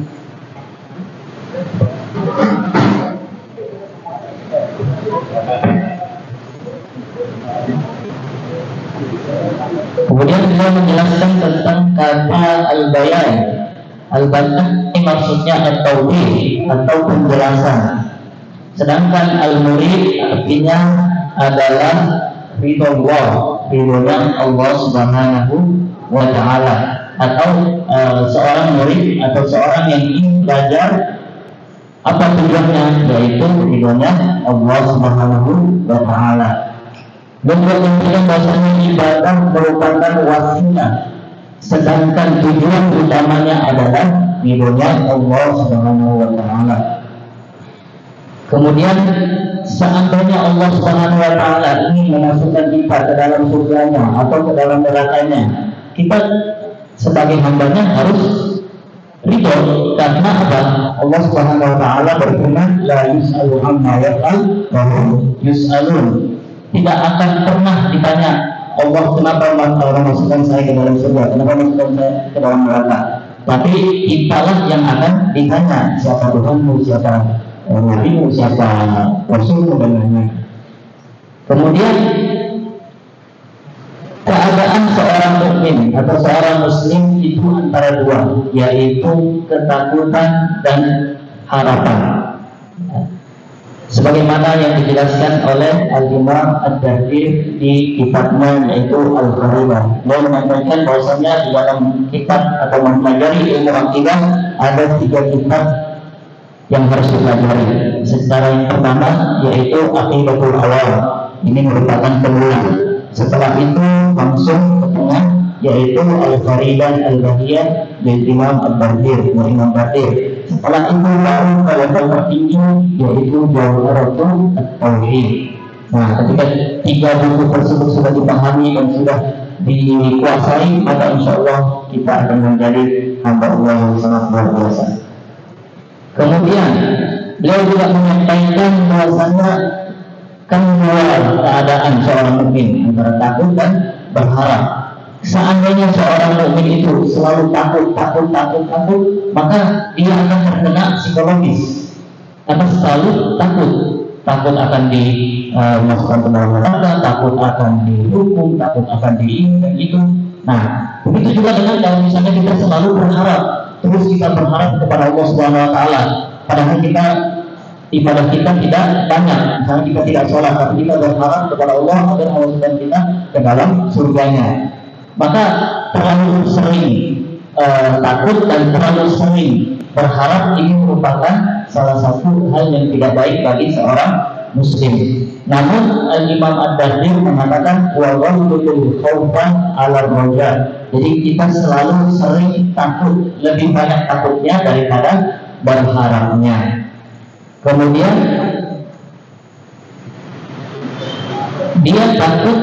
Kemudian beliau menjelaskan tentang kata al-bayan. Al-bayan ini maksudnya at-tauhid atau penjelasan. Sedangkan al-murid artinya adalah ridho Allah Subhanahu wa Ta'ala, atau seorang murid atau seorang yang ingin belajar, apa tujuannya? Yaitu ridhonya Allah Subhanahu wa Ta'ala. Dan menunjukkan bahwasanya ibadah merupakan wasilah, sedangkan tujuan utamanya adalah ridhonya Allah Subhanahu wa Ta'ala. Kemudian seandainya Allah Subhanahu wa Ta'ala ingin memasukkan kita ke dalam surganya atau ke dalam nerakanya, kita sebagai hambanya harus ridho. Karena apa? Allah Subhanahu wa Ta'ala berfirman, la yus'alu amma yaf'al wa hum yus'alun. Tidak akan pernah ditanya Allah, kenapa masukkan saya ke dalam surga, kenapa masukkan saya ke dalam neraka. Tapi kitalah yang akan ditanya, siapa Tuhanmu, siapa Nabimu, siapa Rasulmu, dan lain-lain. Kemudian keadaan seorang mukmin atau seorang muslim itu antara dua, yaitu ketakutan dan harapan. Sebagaimana yang dijelaskan oleh Al-Imam Ad-Dardir di kitabnya yaitu Al-Gharibah. Beliau menyampaikan bahwasanya di dalam kitab atau mempelajari ilmu akidah ada 3 kitab yang harus dipelajari. Secara yang pertama yaitu Aqidatul Awal. Ini merupakan pemula. Setelah itu langsung ke tengah yaitu Al-Gharibah Al-Bahiyah dari Imam Ad-Dardir, Imam Ad-Dardir. Setelah itu baru ke level tertinggi yaitu Jawharatul Tauhid. Nah, ketika 3 buku tersebut sudah dipahami dan sudah dikuasai, maka insya Allah kita akan menjadi hamba Allah yang sangat luar biasa. Kemudian beliau juga menyampaikan bahwasanya kan dua keadaan seorang mukmin, antara takut dan berharap. Seandainya seorang mukmin itu selalu takut, maka dia akan terkena psikologis. Karena selalu takut akan dimasukkan ke dalam neraka, takut akan dihukum, takut akan diini dan itu. Nah, begitu juga dengan kalau misalnya kita selalu berharap, terus kita berharap kepada Allah Subhanahu wa Ta'ala, padahal kita ibadah kita tidak banyak, misalnya kita tidak sholat, tapi kita berharap kepada Allah agar Allah memasukkan kita ke dalam surganya. Maka terlalu sering takut dan terlalu sering berharap ini merupakan salah satu hal yang tidak baik bagi seorang muslim. Namun Imam Ad-Dardir mengatakan wa'wadul khawfan ala roja. Jadi kita selalu sering takut, lebih banyak takutnya daripada berharapnya. Kemudian dia takut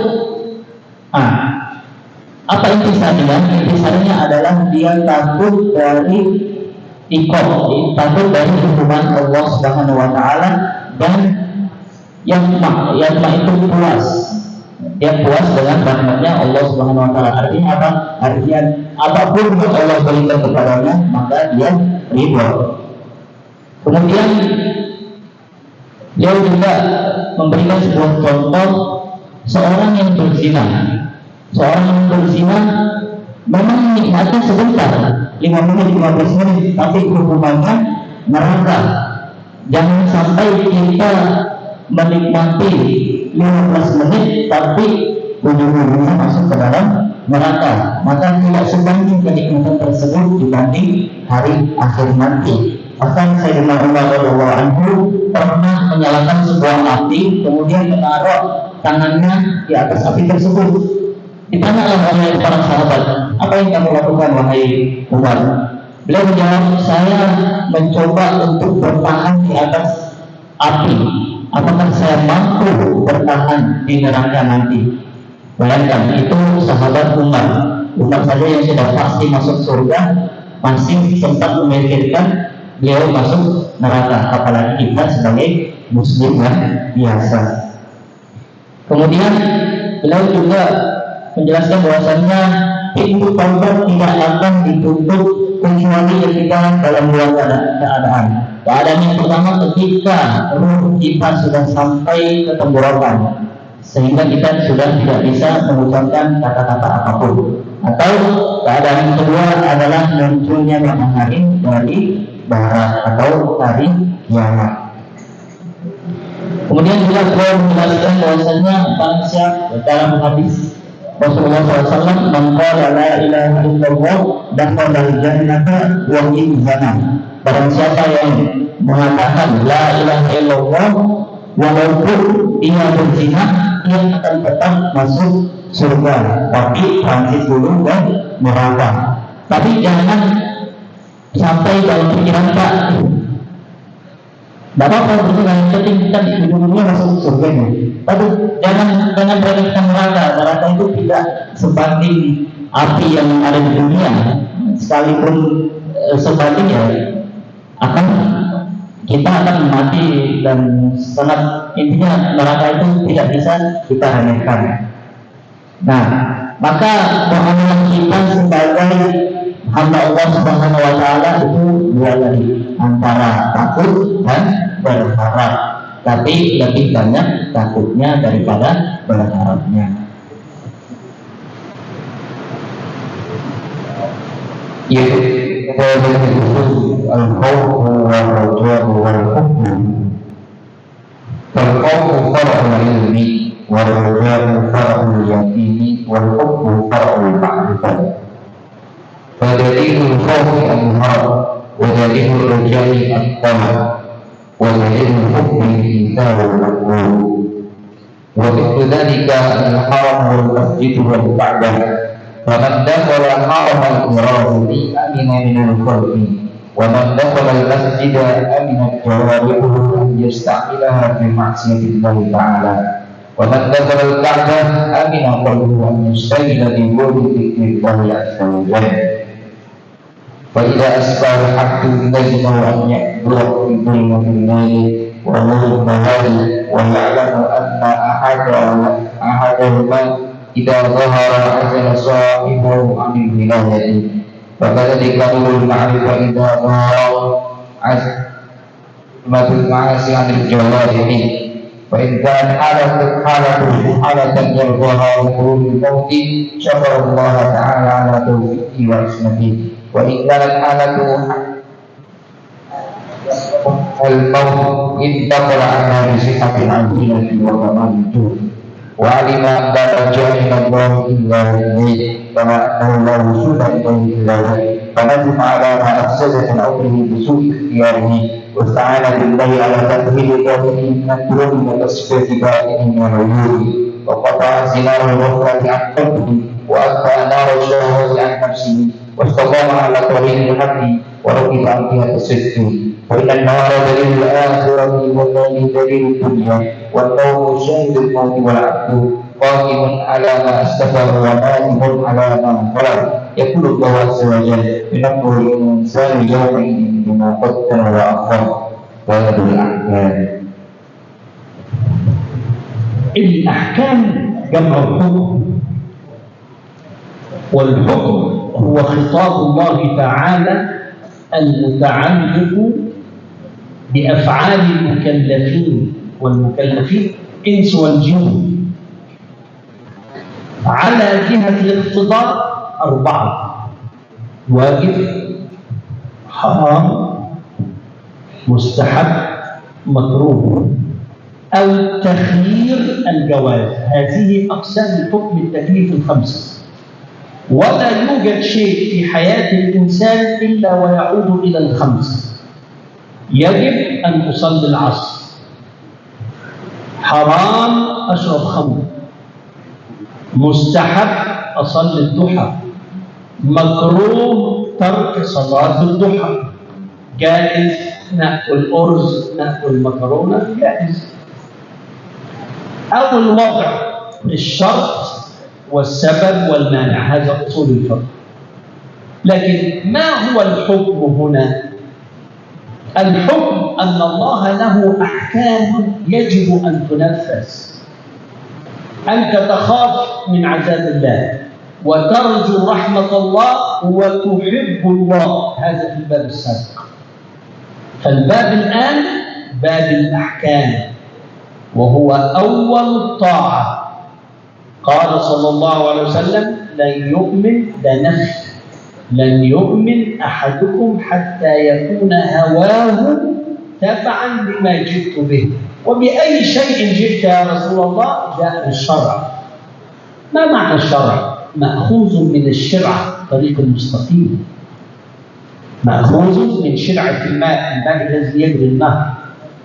apa intisarinya? Intisarinya adalah dia takut dari takut dari hukuman Allah Subhanahu wa Ta'ala, dan yang itu puas dia puas dengan rahmatnya Allah Subhanahu wa taala. Artinya apa? Artinya apapun yang Allah berikan kepadanya maka dia ridho. Kemudian dia juga memberikan sebuah contoh seorang yang berzina. Seorang yang berzina memang nikmatnya sebentar, 5 menit, 15 menit, tapi hukumannya neraka. Jangan sampai kita menikmati 15 menit tapi ujung-ujungnya masuk ke dalam neraka. Maka tidak sebanding kenikmatan tersebut dibanding hari akhir nanti. Bahkan Sayyidina Umar radhiyallahu anhu pernah menyalakan sebuah api, kemudian menaruh tangannya di atas api tersebut. Ditanyalah oleh para sahabat, apa yang kamu lakukan wahai Umar? Beliau menjawab, saya mencoba untuk bertahan di atas api. Apakah saya mampu bertahan di neraka nanti? Bayangkan, itu sahabat Umar. Umar saja yang sudah pasti masuk surga masih sempat memikirkan beliau masuk neraka, apalagi kita sebagai muslim yang biasa. Kemudian beliau juga menjelaskan bahwasannya pintu taubat tidak akan ditutup kecuali ketika dalam dua keadaan. Keadaan yang pertama ketika ruh kita sudah sampai ke tenggorokan sehingga kita sudah tidak bisa mengucapkan kata-kata apapun. Atau keadaan yang kedua adalah munculnya matahari dari barat atau hari kiamat. Kemudian juga beliau menjelaskan bahwasanya bangsa dalam hadis Rasulullah SAW, "Man qala la ilaha illallah dakhala al-jannata wa in zana." Barang siapa yang mengatakan la ilaha illallah walaupun ia berzina, ia akan tetap masuk surga, tapi transit dulu dan neraka. Tapi jangan sampai dalam pikiran Pak, tidak apa-apa begitu kan, penting kita di ujung-ujungnya masuk surga. Tapi jangan meremehkan neraka itu tidak sebanding api yang ada di dunia. Sekalipun sebanding ya akan kita akan mati, dan sangat intinya neraka itu tidak bisa kita remehkan. Nah, maka muamalah kita sebagai hamba Allah Subhanahu wa taala itu dua tadi, antara takut dan berharap. Tapi lebih banyak takutnya daripada berharapnya. Yaitu al-khawfu wal-raja'u wal-hubbu. Al-khawfu far'ul ilmi wal-raja'u far'ul yaqini wal-hubbu far'ul ma'rifah. Fadalilul khawfi al-harab wa dalilul raja'i al-talab wa dalilul hubbi al-ithar wal-maqbul. Wa mithlu dhalika al-haram wal-masjid wal-ka'bah. فمن دخل حرم الإرادة أمن من الخلق، ومن دخل المسجد أمنت جوارحه أن يستعملها في معصية الله تعالى، ومن دخل الكعبة أمن قلبه أن يشتغل بوجود ذكر الله عز وجل. فإذا أسبح الحق لزمه أن يحضر في ظلمة الليل ونور النهار ويعلم أن أحدهما إذا ظهر عزل صاحبه عن الولاية، فكذلك نور المعرفة إذا ظهر عزمة المعاصي عن الجوارح. فإن كان حالة يرضاها بحلول الموت شكر الله تعالى على توفيقه وعصمته، وإن كانت حالة الموت انتقل عنها بصحة عاجلة وكمال الجود، وعلم أن لا رجع إلى الله إلا إليه، كما أنه لا وصول إليه إلا إليه، فندم على ما أفسد من عمره بسوء اختياره، واستعان بالله على تأهيل قومه من الدروب وتصفية بائنه من العيوب، وقطع زنار الغفرة عن قلبه، وأطفأ نار الشهوة عن نفسه، واستقام على طريق الحق وركب عن جهة الصدق. فإن النهار دليل الآخرة والليل دليل الدنيا، والنوم شاهد الموت والعبد قائم على ما أسلفه ونائم على ما انقلب. يقول الله عز وجل: ينبه الإنسان يومئذ بما قدم وأخر ويد الأحكام. الأحكام جمع حكم، والحكم هو خطاب الله تعالى المتعلق بأفعال المكلفين والمكلفين إنس والجن. على جهة الاقتضاء 4: واجب، حرام، مستحب، مكروه، أو تخيير الجواز. هذه أقسام الحكم التكليف 5. ولا يوجد شيء في حياة الإنسان إلا ويعود إلى 5. يجب أن أصلي العصر، حرام أشرب خمر، مستحب أصلي الضحى، مكروه ترك صلاة الضحى، جائز نأكل أرز، نأكل مكرونة، جائز. أو الوضع، الشرط والسبب والمانع، هذا أصول الفقه. لكن ما هو الحكم هنا؟ الحكم أن الله له أحكام يجب أن تنفذ. أنت تخاف من عذاب الله وترجو رحمة الله وتحب الله، هذا في الباب السابق. فالباب الآن باب الأحكام، وهو أول الطاعة. قال صلى الله عليه وسلم: لن يؤمن، ده نفي، لن يؤمن أحدكم حتى يكون هواه تبعا لما جئت به. وبأي شيء جئت يا رسول الله؟ جاء الشرع. ما معنى الشرع؟ مأخوذ من الشرع، طريق المستقيم، مأخوذ من شرعة الماء، الماء الذي يجري النهر،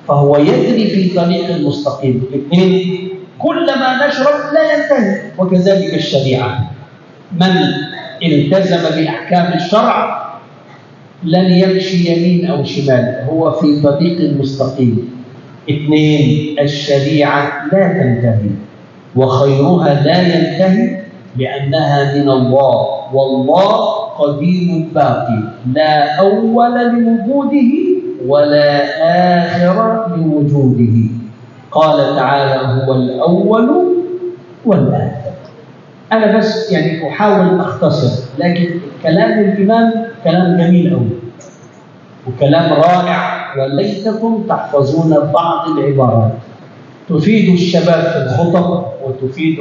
فهو يجري في طريق المستقيم. اثنين: كلما نشرب لا ينتهي، وكذلك الشريعة. من التزم بأحكام الشرع لن يمشي يمين أو شمال، هو في طريق المستقيم. اثنين: الشريعة لا تنتهي، وخيرها لا ينتهي، لأنها من الله، والله قديم باقي، لا أول لوجوده ولا آخر لوجوده. قال تعالى: هو الأول والآخر. أنا بس يعني أحاول أختصر، لكن كلام الإمام كلام جميل أوي وكلام رائع، وليتكم تحفظون بعض العبارات تفيد الشباب في الخطب وتفيد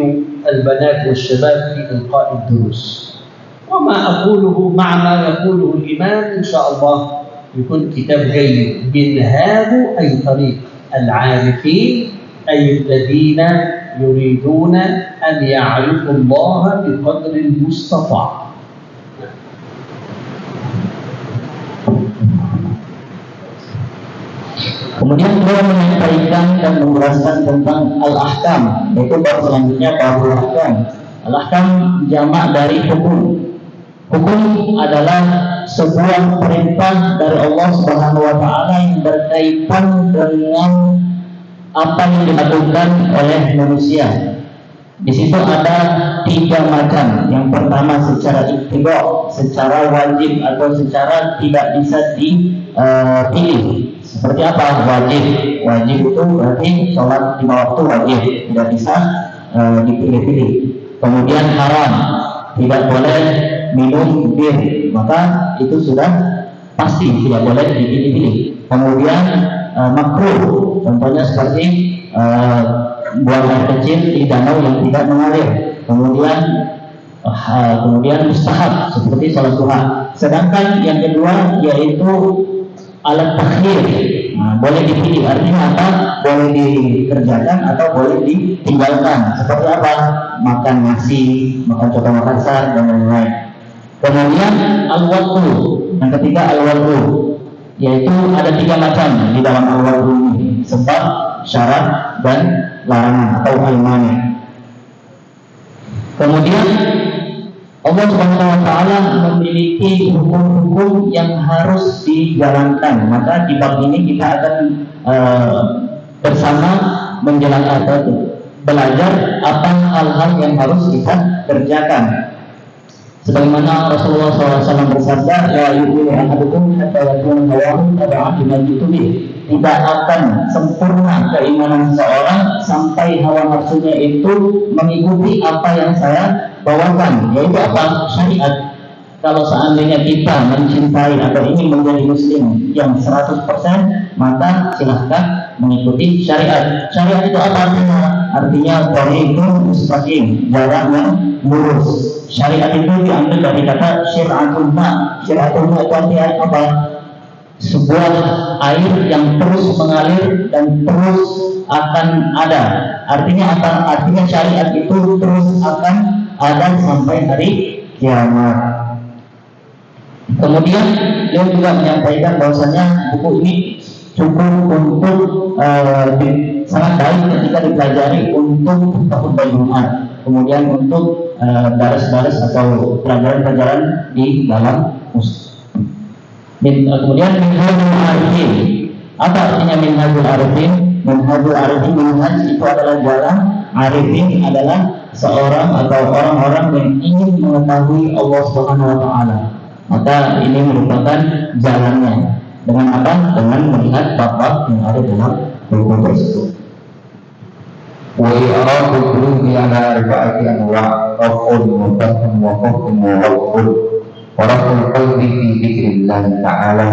البنات والشباب في إلقاء الدروس. وما أقوله مع ما يقوله الإمام إن شاء الله يكون كتاب جيد. منهاج أي طريق العارفين، أي الذين يريدون أن يعرفوا الله بقدر المستطاع. Kemudian beliau menyampaikan dan menjelaskan tentang al-ahkam, yaitu bab selanjutnya bab al-ahkam. Al-ahkam jamak dari hukum. Hukum adalah sebuah perintah dari Allah Subhanahu wa taala yang berkaitan dengan apa yang dilakukan oleh manusia. Di situ ada 3 macam. Yang pertama secara ittiba', secara wajib atau secara tidak bisa dipilih. Seperti apa wajib? Wajib itu berarti sholat 5 waktu wajib, tidak bisa dipilih-pilih. Kemudian haram, tidak boleh minum bir, maka itu sudah pasti tidak boleh dipilih-pilih. Kemudian makruh, contohnya seperti buang air kecil di danau yang tidak mengalir. Kemudian mustahab seperti sholat duha. Sedangkan yang kedua yaitu alat takhir, boleh dipilih, artinya apa? Boleh dikerjakan atau boleh ditinggalkan. Seperti apa? Makan nasi, makan coto Makassar dan lain-lain. Kemudian al-waqtu, yang ketiga al-waqtu, yaitu ada 3 macam di dalam al-waqtu ini: sebab, syarat, dan larangan atau al-mani. Kemudian Allah Subhanahu wa taala memiliki hukum-hukum yang harus dijalankan. Maka di bab ini kita akan bersama menjalankan atau belajar apa hal-hal yang harus kita kerjakan. Sebagaimana Rasulullah SAW bersabda, "La yu'minu ahadukum hatta yakuna hawahu tab'an lima jitu bih." tidak akan sempurna keimanan seseorang sampai hawa nafsunya itu mengikuti apa yang saya bawakan, yaitu apa? Syariat. Kalau seandainya kita mencintai atau ingin menjadi muslim yang 100%, maka silahkan mengikuti syariat. Syariat itu apa artinya? Artinya thariqun mustaqim, jalan yang lurus. Syariat itu diambil dari kata syir'atun ma. Syir'atun ma itu artinya apa? Sebuah air yang terus mengalir dan terus akan ada. Artinya apa? Artinya syariat itu terus akan ada sampai hari kiamat. Kemudian dia juga menyampaikan bahwasanya buku ini cukup untuk sangat baik ketika dipelajari untuk tahun Jumat, kemudian untuk baris-baris atau pelajaran-pelajaran di dalam kemudian Minhajul Arifin. Apa artinya Minhajul Arifin? Minhajul Arifin, minhaj itu adalah jalan, arifin adalah seorang atau orang-orang yang ingin mengetahui Allah Subhanahu wa taala. Maka ini merupakan jalannya. Dengan apa? Dengan melihat bab-bab yang ada dalam buku tersebut. Wa i'rabul qulubi ala arba'ati anwa' raf'un wa fathun wa fathun wa raf'un wa raf'ul qalbi fi dzikrillah ta'ala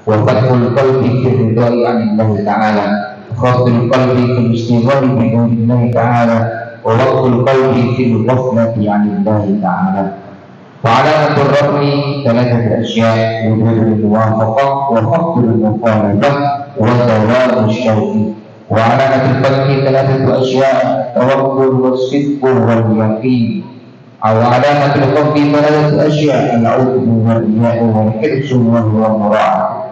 wa fathul qalbi fi ridha'i 'anillahi ta'ala khafdul qalbi fi istighfari bi dhikrillah ta'ala wa waqful qalbi fi ghaflati 'anillahi ta'ala. وعلامة الرفع ثلاثة أشياء: وجود الموافقة وفقد المخالفة وزوال الشوق. وعلامة الفتح ثلاثة أشياء: توكل والصدق واليقين. أو علامة الخوف ثلاثة أشياء: العجب والرياء والحرص وهو مراعاة.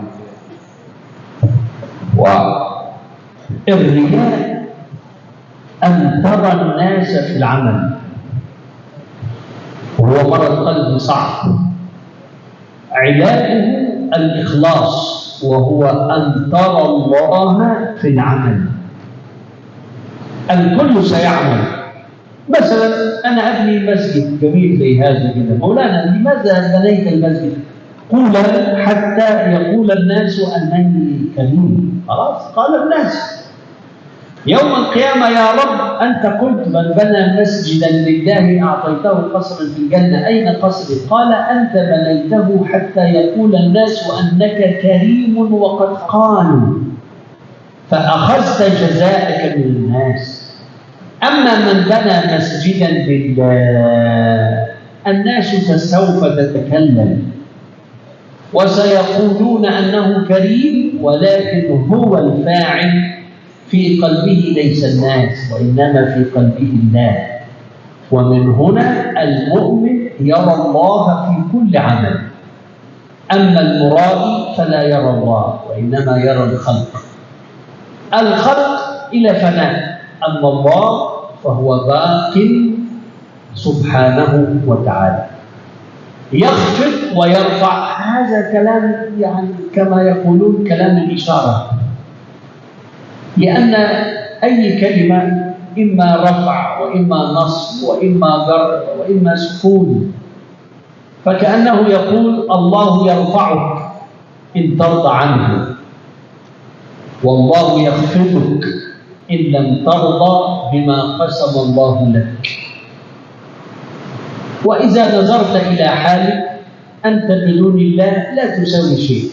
الرياء أن ترى الناس في العمل، وهو مرض قلب صعب. علاجه الإخلاص، وهو أن ترى الله في العمل. الكل سيعمل. مثلا أنا أبني مسجد جميل زي هذا كده، مولانا لماذا بنيت المسجد؟ قول حتى يقول الناس أنني كريم. خلاص، قال الناس يوم القيامة: يا رب أنت قلت من بنى مسجدا لله أعطيته قصرا في الجنة، أين قصري؟ قال: أنت بنيته حتى يقول الناس أنك كريم وقد قالوا، فأخذت جزاءك من الناس. أما من بنى مسجدا لله الناس سوف تتكلم وسيقولون أنه كريم، ولكن هو الفاعل في قلبه ليس الناس، وإنما في قلبه الله. ومن هنا المؤمن يرى الله في كل عمل. أما المرائي فلا يرى الله، وإنما يرى الخلق. الخلق إلى فناء، أما الله فهو باق سبحانه وتعالى. يخفض ويرفع، هذا كلام يعني كما يقولون كلام الإشارة، لأن أي كلمة إما رفع وإما نصب وإما جر وإما سكون، فكأنه يقول الله يرفعك إن ترضى عنه، والله يخفضك إن لم ترضى بما قسم الله لك. وإذا نظرت إلى حالك أنت بدون الله لا تسوي شيء،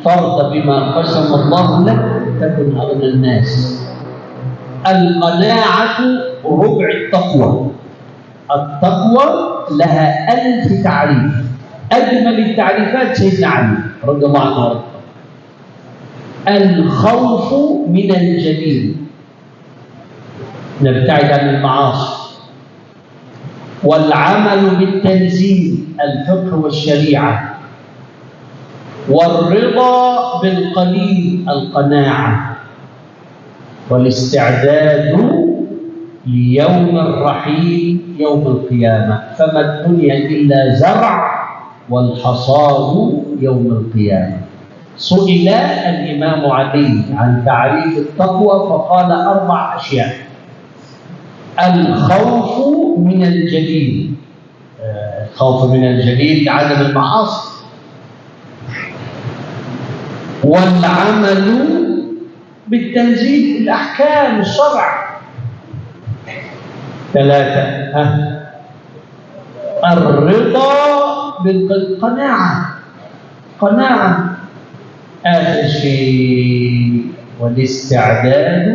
فرض بما قسم الله لك تكن أغنى الناس. القناعة ربع التقوى. التقوى لها 1000 تعريف، أجمل التعريفات سيدنا علي رضي الله عنه وارضاه: الخوف من الجليل، نبتعد عن المعاصي، والعمل بالتنزيل، الفقه والشريعة، والرضا بالقليل، القناعة، والاستعداد ليوم الرحيل يوم القيامة. فما الدنيا إلا زرع والحصاد يوم القيامة. سئل الإمام علي عن تعريف التقوى فقال 4 أشياء: الخوف من الجليل، الخوف من الجليل عدم المعاصي، والعمل بالتنزيل الأحكام الشرع. 3 الرضا بالقناعة، قناعة. آخر شيء والاستعداد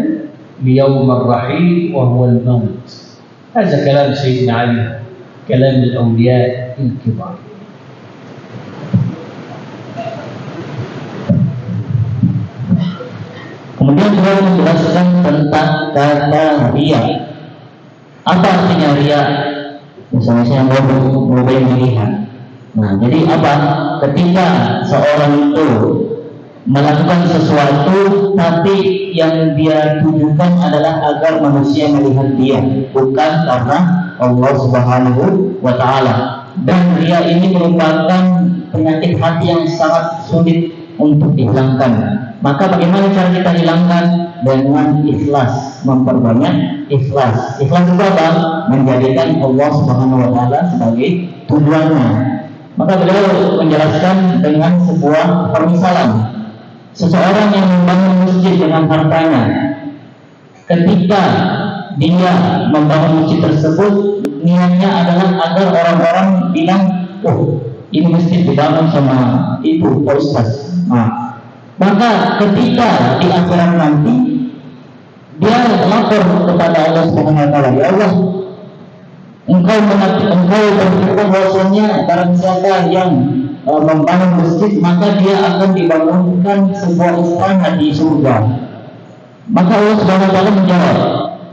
ليوم الرحيل وهو الموت. هذا كلام سيدنا علي، كلام الأولياء الكبار. Kemudian beliau menjelaskan tentang kata riya. Apa artinya riya? Misalnya saya mau melihat. Nah, jadi apa? Ketika seorang itu melakukan sesuatu, tapi yang dia tujukan adalah agar manusia melihat dia, bukan karena Allah Subhanahu wa Ta'ala. Dan riya ini merupakan penyakit hati yang sangat sulit untuk dihilangkan. Maka bagaimana cara kita hilangkan? Dengan ikhlas, memperbanyak ikhlas. Ikhlas itu apa? Menjadikan Allah Subhanahu wa Ta'ala sebagai tujuannya. Maka beliau menjelaskan dengan sebuah permisalan. Seseorang yang membangun masjid dengan hartanya, ketika dia membangun masjid tersebut, niatnya adalah agar orang-orang bilang, oh, ini masjid dibangun sama ibu Pak Ustaz. Nah, maka ketika di akhirat nanti dia lapor kepada Allah Subhanahu wa Ta'ala, ya Allah, engkau berfirman bahwasanya barang siapa yang membangun masjid, maka dia akan dibangunkan sebuah istana di surga. Maka Allah Subhanahu wa Ta'ala menjawab,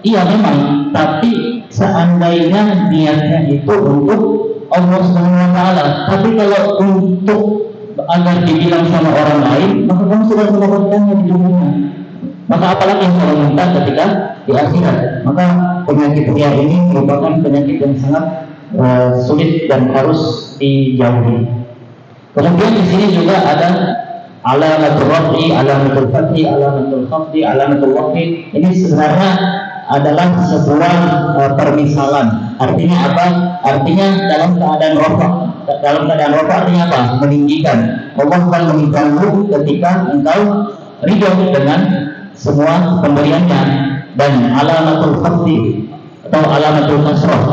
iya memang, tapi seandainya niatnya itu untuk Allah Subhanahu wa Ta'ala, tapi kalau untuk agar dibilang sama orang lain, maka kamu sudah mendapatkannya di dunia. Maka apalagi yang kamu minta ketika di akhirat. Maka penyakit riya ini merupakan penyakit yang sangat sulit dan harus dijauhi. Kemudian di sini juga ada alamatul rafi, alamatul fathi, alamatul khafdi, alamatul waqfi. Ini sebenarnya adalah sebuah permisalan. Artinya apa? Artinya dalam keadaan rafa. Dalam keadaan rafa artinya apa? Meninggikan. Allah akan meninggikanmu ketika engkau ridho dengan semua pemberiannya. Dan alamatul khafdi atau alamatul kasrah,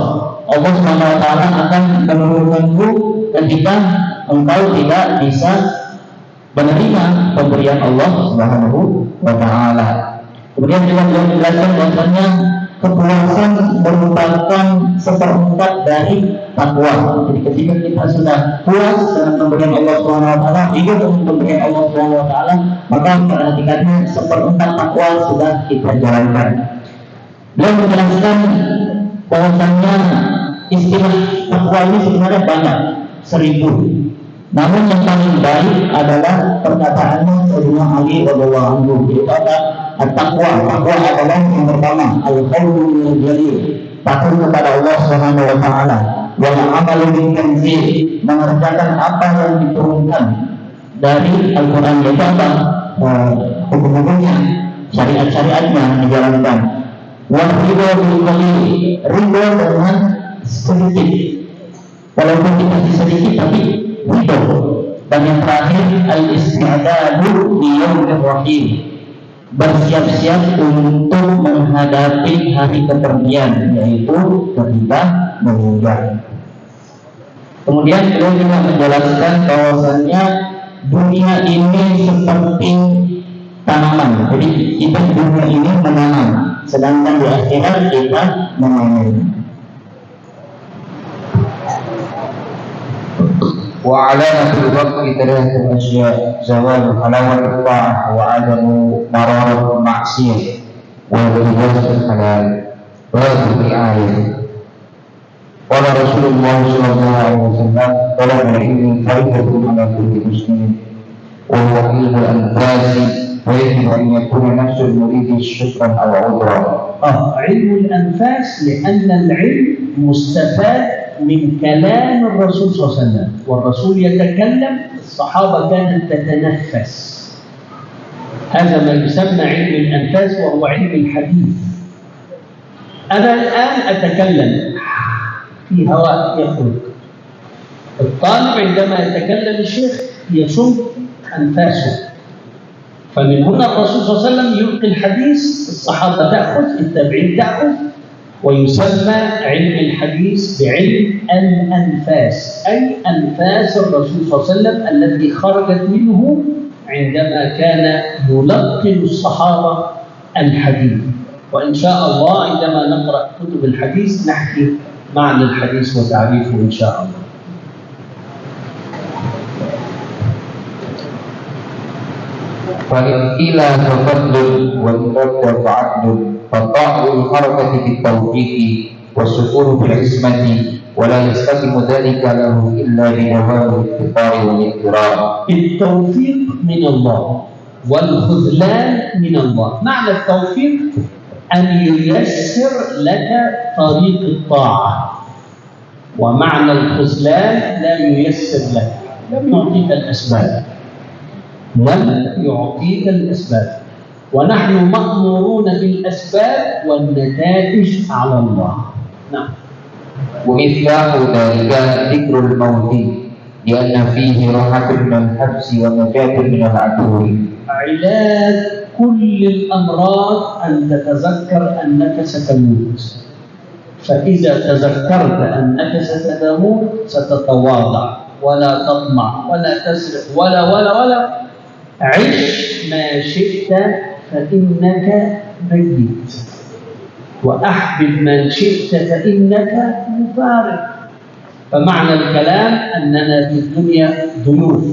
Allah Subhanahu wa Ta'ala akan menurunkanmu ketika engkau tidak bisa menerima pemberian Allah Subhanahu wa Ta'ala. Kemudian juga beliau menjelaskan bahwasanya kepuasan merupakan seperempat dari takwa. Jadi ketika kita sudah puas dengan pemberian Allah Subhanahu wa Ta'ala, hidup dengan pemberian Allah Subhanahu wa Ta'ala, maka perhatikannya seperempat takwa sudah kita jalankan. Beliau menjelaskan bahwasanya istilah takwa ini sebenarnya banyak, 1000. Namun yang paling baik adalah perkataannya Sayyidina Ali radhiyallahu anhu. Jadi kata at-taqwa, takwa adalah yang pertama al-qaulul jalil, takut kepada Allah Subhanahu wa Ta'ala, wal amalu bil tanzil, mengerjakan apa yang diturunkan dari Al-Qur'an, yaitu apa? Hukum-hukumnya, syariat-syariatnya dijalankan. Wal ridho bil qalil, ridho dengan sedikit, walaupun tidak sedikit tapi ridho. Dan yang terakhir al-isti'dadu li yaumir rahim, bersiap-siap untuk menghadapi hari kepergian, yaitu ketika meninggal. Kemudian beliau juga menjelaskan bahwasannya dunia ini seperti tanaman. Jadi kita di dunia ini menanam, sedangkan di akhirat kita memanen. وعلامة الوقت 3 أشياء: زوال حلاوة الطاعة، وعدم مرارة المعصية، والتباس الحلال. باب الرعاية. قال رسول الله صلى الله عليه وسلم: طلب العلم فريضة على كل مسلم، وهو علم الأنفاس، ويجب أن يكون نفس المريد شكرا أو عذرا. علم الأنفاس لأن العلم مستفاد من كلام الرسول صلى الله عليه وسلم، والرسول يتكلم، الصحابة كانت تتنفس. هذا ما يسمى علم الأنفاس، وهو علم الحديث. أنا الآن أتكلم في هواء يخرج. الطالب عندما يتكلم الشيخ يصب أنفاسه، فمن هنا الرسول صلى الله عليه وسلم يلقي الحديث، الصحابة تأخذ، التابعين تأخذ، ويسمى علم الحديث بعلم الأنفاس، أي أنفاس الرسول صلى الله عليه وسلم التي خرجت منه عندما كان يلقن الصحابة الحديث. وإن شاء الله عندما نقرأ كتب الحديث نحكي معنى الحديث وتعريفه إن شاء الله. فإن قيل ففضل وإن فعدل فالطاعة الحركة بالتوفيق والسكون بالعصمة، ولا يستقيم ذلك له إلا بدوام الافتقار والاضطرار. التوفيق من الله والخذلان من الله. معنى التوفيق أن ييسر لك طريق الطاعة، ومعنى الخذلان لا ييسر لك، لم يعطيك الأسباب، لم يعطيك الأسباب، ونحن مأمورون بالأسباب والنتائج على الله. نعم. ومثله ذلك ذكر الموت، لأن فيه راحة من الحبس ونجاة من العدو. علاج كل الأمراض أن تتذكر أنك ستموت، فإذا تذكرت أنك ستموت ستتواضع ولا تطمع ولا تسرق ولا عش ما شئت فإنك ميت، وأحبب من شئت فإنك مفارق. فمعنى الكلام أننا في الدنيا ضيوف،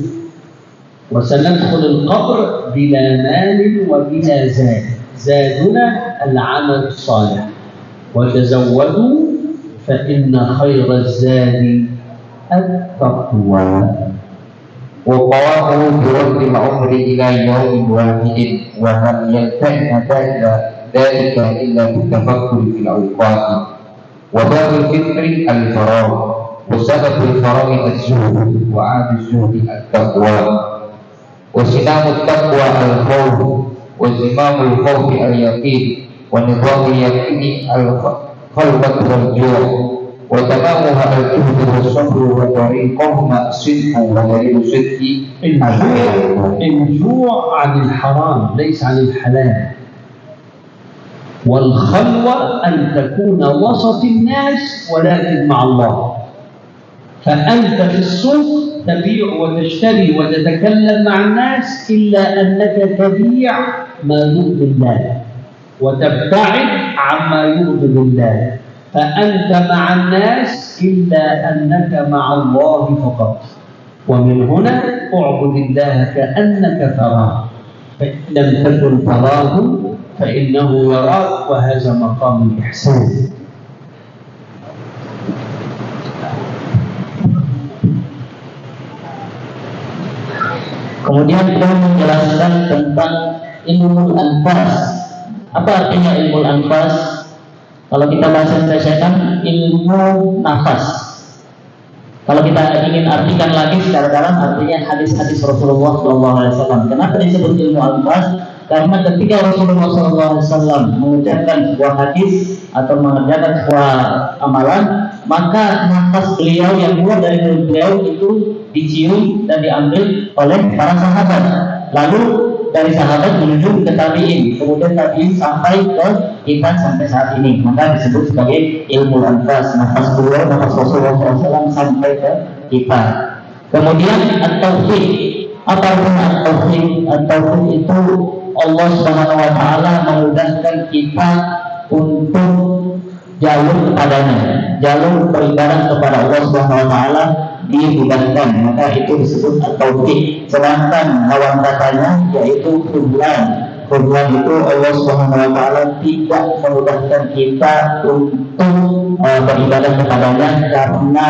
وسندخل القبر بلا مال وبلا زاد، زادنا العمل الصالح، وتزودوا فإن خير الزاد التقوى. وقواه برد العمر إلى يوم واحد، ولم يلتئم ذلك إلا بالتفكر في الأوقات. وباب الفطر الفراغ، وسبب الفراغ الزهد، وعاد الزهد التقوى. وسنام التقوى الخوف، وزمام الخوف اليقين، ونظام اليقين الخلوة والجوع، وتمامها الجهد والصبر، وطريقهما الصدق ودليل الصدق الجوع عن الحرام ليس عن الحلال، والخلوة أن تكون وسط الناس ولكن مع الله. فأنت في السوق تبيع وتشتري وتتكلم مع الناس إلا أنك تبيع ما يرضي الله وتبتعد عما يرضي الله، فأنت مع الناس إلا أنك مع الله فقط. ومن هنا اعبد الله كأنك تراه، فإن لم تكن تراه فإنه يراك، وهذا مقام الإحسان. Kemudian beliau menjelaskan tentang ilmu anfas. Apa artinya ilmu anfas? Kalau kita bahasa Indonesia kan ilmu nafas. Kalau kita ingin artikan lagi secara dalam, artinya hadis-hadis Rasulullah SAW. Kenapa disebut ilmu anfas? Karena ketika Rasulullah SAW mengucapkan sebuah hadis atau mengerjakan sebuah amalan, maka nafas beliau yang keluar dari mulut beliau itu dicium dan diambil oleh para sahabat. Lalu dari sahabat menuju ke tabi'in, kemudian tabi'in sampai ke kita sampai saat ini, maka disebut sebagai ilmu anfas. Nafas beliau, nafas Rasulullah SAW sampai ke kita. Kemudian at-tauhid. Apa artinya at-tauhid? At-tauhid itu Allah Subhanahu wa taala memudahkan kita untuk jalur kepadanya, jalur beribadah kepada Allah Subhanahu wa taala dimudahkan, maka itu disebut at-tauhid. Sedangkan lawan katanya yaitu khudlan. Khudlan itu Allah Subhanahu wa taala tidak memudahkan kita untuk beribadah kepadanya karena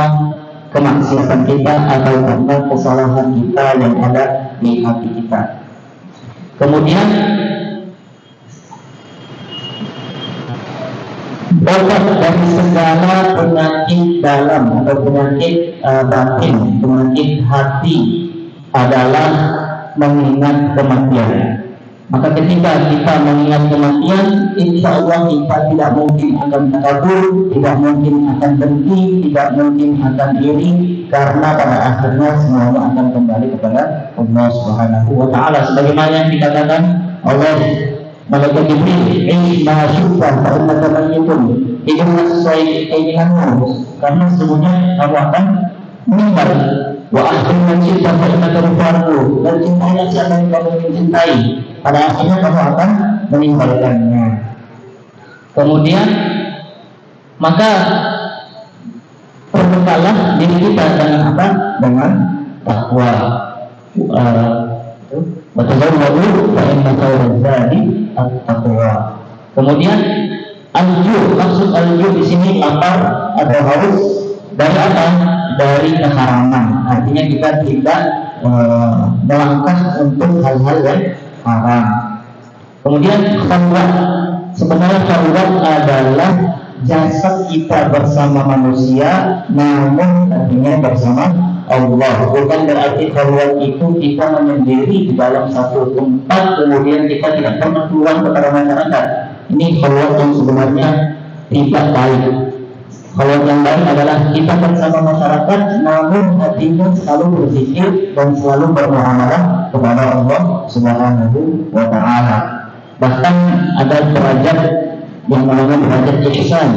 kemaksiatan kita atau karena kesalahan kita yang ada di hati kita. Kemudian obat dari segala penyakit dalam atau penyakit batin, penyakit hati adalah mengingat kematian. Maka ketika kita mengingat kematian, insya Allah kita tidak mungkin akan takabur, tidak mungkin akan dengki, tidak mungkin akan iri, karena pada akhirnya semuanya akan kembali kepada Allah Allah Subhanahu wa taala, sebagaimana yang dikatakan oleh malaikat Jibril, "Inna syukur karena tabayyun." Hiduplah sesuai keinginanmu, karena sesungguhnya kamu akan meninggal. Wa akhirul cinta karena terfarku, dan cintanya siapa yang kamu mencintai, pada akhirnya kamu akan meninggalkannya. Kemudian maka perbekalah diri kita dengan apa? Dengan takwa. Watazawwadu fa inna khairaz zadi at-taqwa. Kemudian al-ju', maksud al-ju' di sini lapar atau haus dari apa? Dari keharaman. Artinya kita tidak melangkah untuk hal-hal yang haram. Kemudian khalwat, sebenarnya khalwat adalah jasad kita bersama manusia, namun artinya bersama Allah. Bukan berarti khalwat itu kita menyendiri di dalam satu tempat, kemudian kita tidak pernah keluar kepada masyarakat. Ini khalwat yang sebenarnya tidak baik. Khalwat yang baik adalah kita bersama masyarakat, namun hatinya selalu berzikir dan selalu bermuamalah kepada Allah Subhanahu wa taala. Bahkan ada derajat yang namanya derajat ihsan,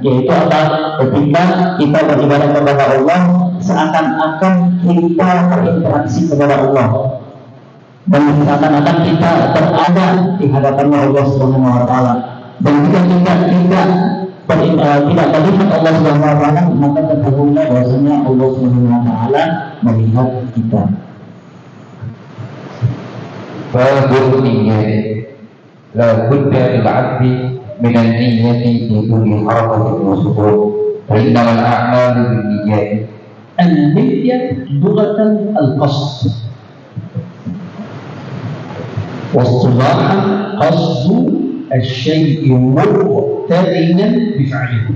yaitu apa? Ketika kita beribadah kepada Allah, seakan-akan kita berinteraksi kepada Allah, dan seakan-akan kita berada di hadapannya Allah Subhanahu wa taala. Dan jika kita tidak melihat Allah Subhanahu wa taala, maka ketahuilah bahwasanya Allah Subhanahu wa taala melihat kita. Babul niyyah. La budda lil 'abdi min an-niyyati fi kulli harakatin wa sukun. Fa innamal a'malu bin-niyyat. النية لغة القصد، واصطلاحا قصد الشيء مقترنا بفعله.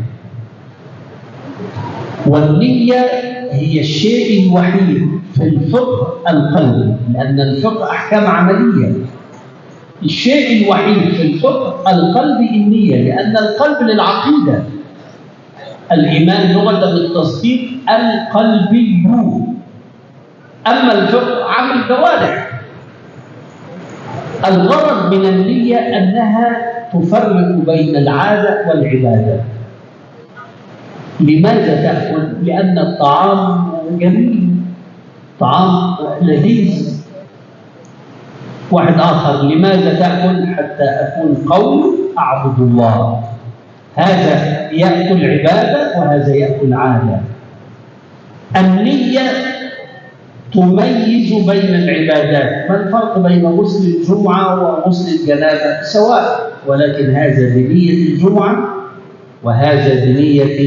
والنية هي الشيء الوحيد في الفقه القلبي، لأن الفقه أحكام عملية. الشيء الوحيد في الفقه القلبي النية، لأن القلب للعقيدة. الإيمان لغة التصديق القلبي، أما الفقه عمل الجوارح. الغرض من النية أنها تفرق بين العادة والعبادة. لماذا تأكل؟ لأن الطعام جميل، طعام لذيذ. واحد آخر، لماذا تأكل؟ حتى أكون قوي أعبد الله. هذا يأكل عبادة وهذا يأكل عادة. النية تميز بين العبادات. ما الفرق بين غسل الجمعة وغسل الجنابة؟ سواء، ولكن هذا بنية الجمعة وهذا بنية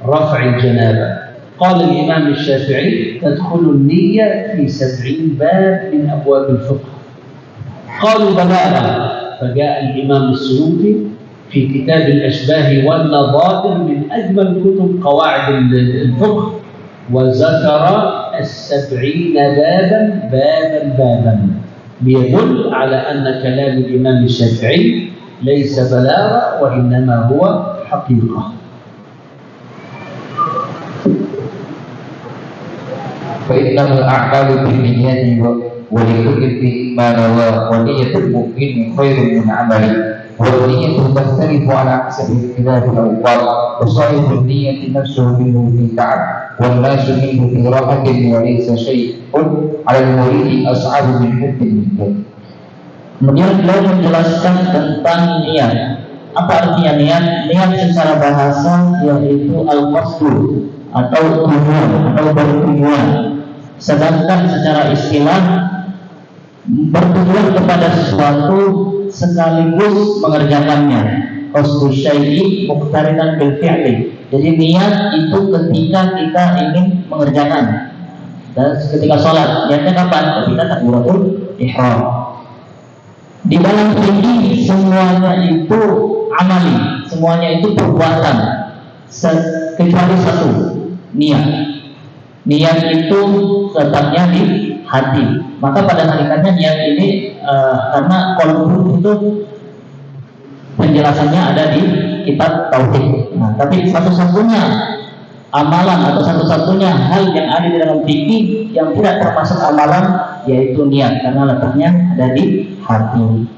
رفع الجنابة. قال الإمام الشافعي: تدخل النية في 70 باب من أبواب الفقه. قالوا بلاغا، فجاء الإمام السيوطي في كتاب الأشباه والنظائر من أجمل كتب قواعد الفقه، وذكر 70 بابا ليدل على أن كلام الإمام الشافعي ليس بلاغة وإنما هو حقيقة. فإنما الأعمال بالنيات ولكل امرئ ما نوى، ونية المؤمن خير من عمله، والنية تختلف على حسب اختلاف الأوقات، وصاحب النية نفسه منه في تعب، والناس منه في راحة، وليس شيء على المريد أصعب من حب النية. Kemudian beliau menjelaskan tentang niat. Apa artinya niat? Niat secara bahasa yaitu al-qasdu atau tujuan atau bertujuan. Sedangkan secara istilah bertujuan kepada sesuatu sekaligus mengerjakannya. Qasdu syai'i muqtarinan bil fi'li. Jadi niat itu ketika kita ingin mengerjakan. Dan ketika sholat, niatnya kapan? Ketika takbiratul ihram. Di dalam fikih semuanya itu amali, semuanya itu perbuatan, kecuali satu, niat. Niat itu letaknya di hati. Maka pada hakikatnya niat ini karena qalbu itu penjelasannya ada di kitab tauhid. Nah, tapi satu-satunya amalan atau satu-satunya hal yang ada di dalam fikih yang tidak termasuk amalan yaitu niat, karena letaknya ada di hati.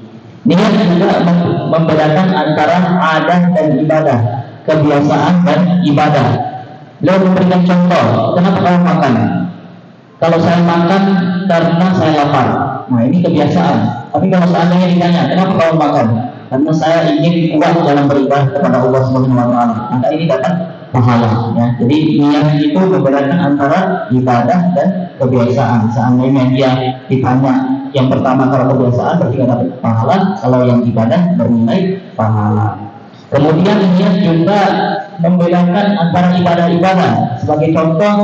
Niat juga membedakan antara adat dan ibadah, kebiasaan dan ibadah. Beliau memberikan contoh, kenapa kamu makan? Kalau saya makan karena saya lapar, nah ini kebiasaan. Tapi kalau seandainya ditanya, kenapa kamu makan? Karena saya ingin kuat dalam beribadah kepada Allah Subhanahu wa Ta'ala, maka ini dapat pahala. Ya. Jadi niat itu membedakan antara ibadah dan kebiasaan. Seandainya dia ditanya yang pertama kalau kebiasaan berarti tidak dapat pahala, kalau yang ibadah bernilai pahala. Kemudian niat juga membedakan antara ibadah-ibadah. Sebagai contoh,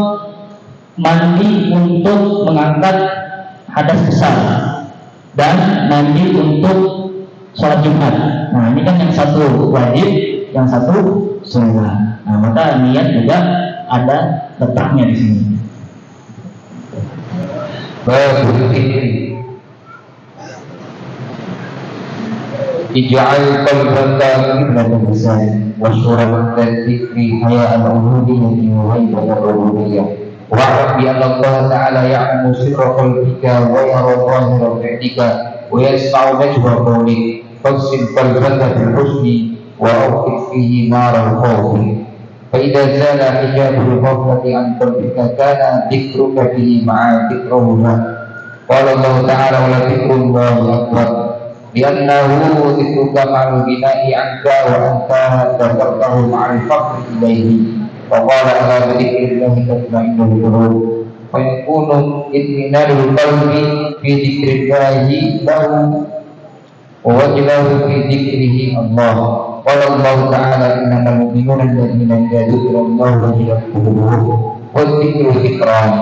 mandi untuk mengangkat hadas besar dan mandi untuk sholat Jumat. Nah ini kan yang satu wajib, yang satu sunnah. Nah maka niat juga ada letaknya di sini. Ij'al qalbaka qiblatan lisan wa syuratan dzikri haya al-uluhiyyah wa haibat al-rububiyyah. Wa'lam bi anna Allah ta'ala ya'lamu sirra qalbika wa yara dhahira fi'lika wa yasma'u najwa qawlik. Fagsil qalbaka bil husni wa awqid fihi nar al-khawfi. Fa idza zala hijabul ghaflati an qalbika kana dhikruka bihi ma'a dhikrullah. Qala Allah ta'ala wa la dhikrullahi akbar. Li'annahu dhikruka ma'al ghina'i anka wa anta dhakartahu ma'al faqri ilayhi. Wa qala ala dhikrillahi tatma'innul qulub. Fa yakunu itminanul qalbi fi dhikrillahi lahu wa wajlahu fi dhikrihi Allah. Qala Allah ta'ala innamal mu'minuna alladhina idza dzukira Allah wajilat qulubuhum wa dhikru dhikran.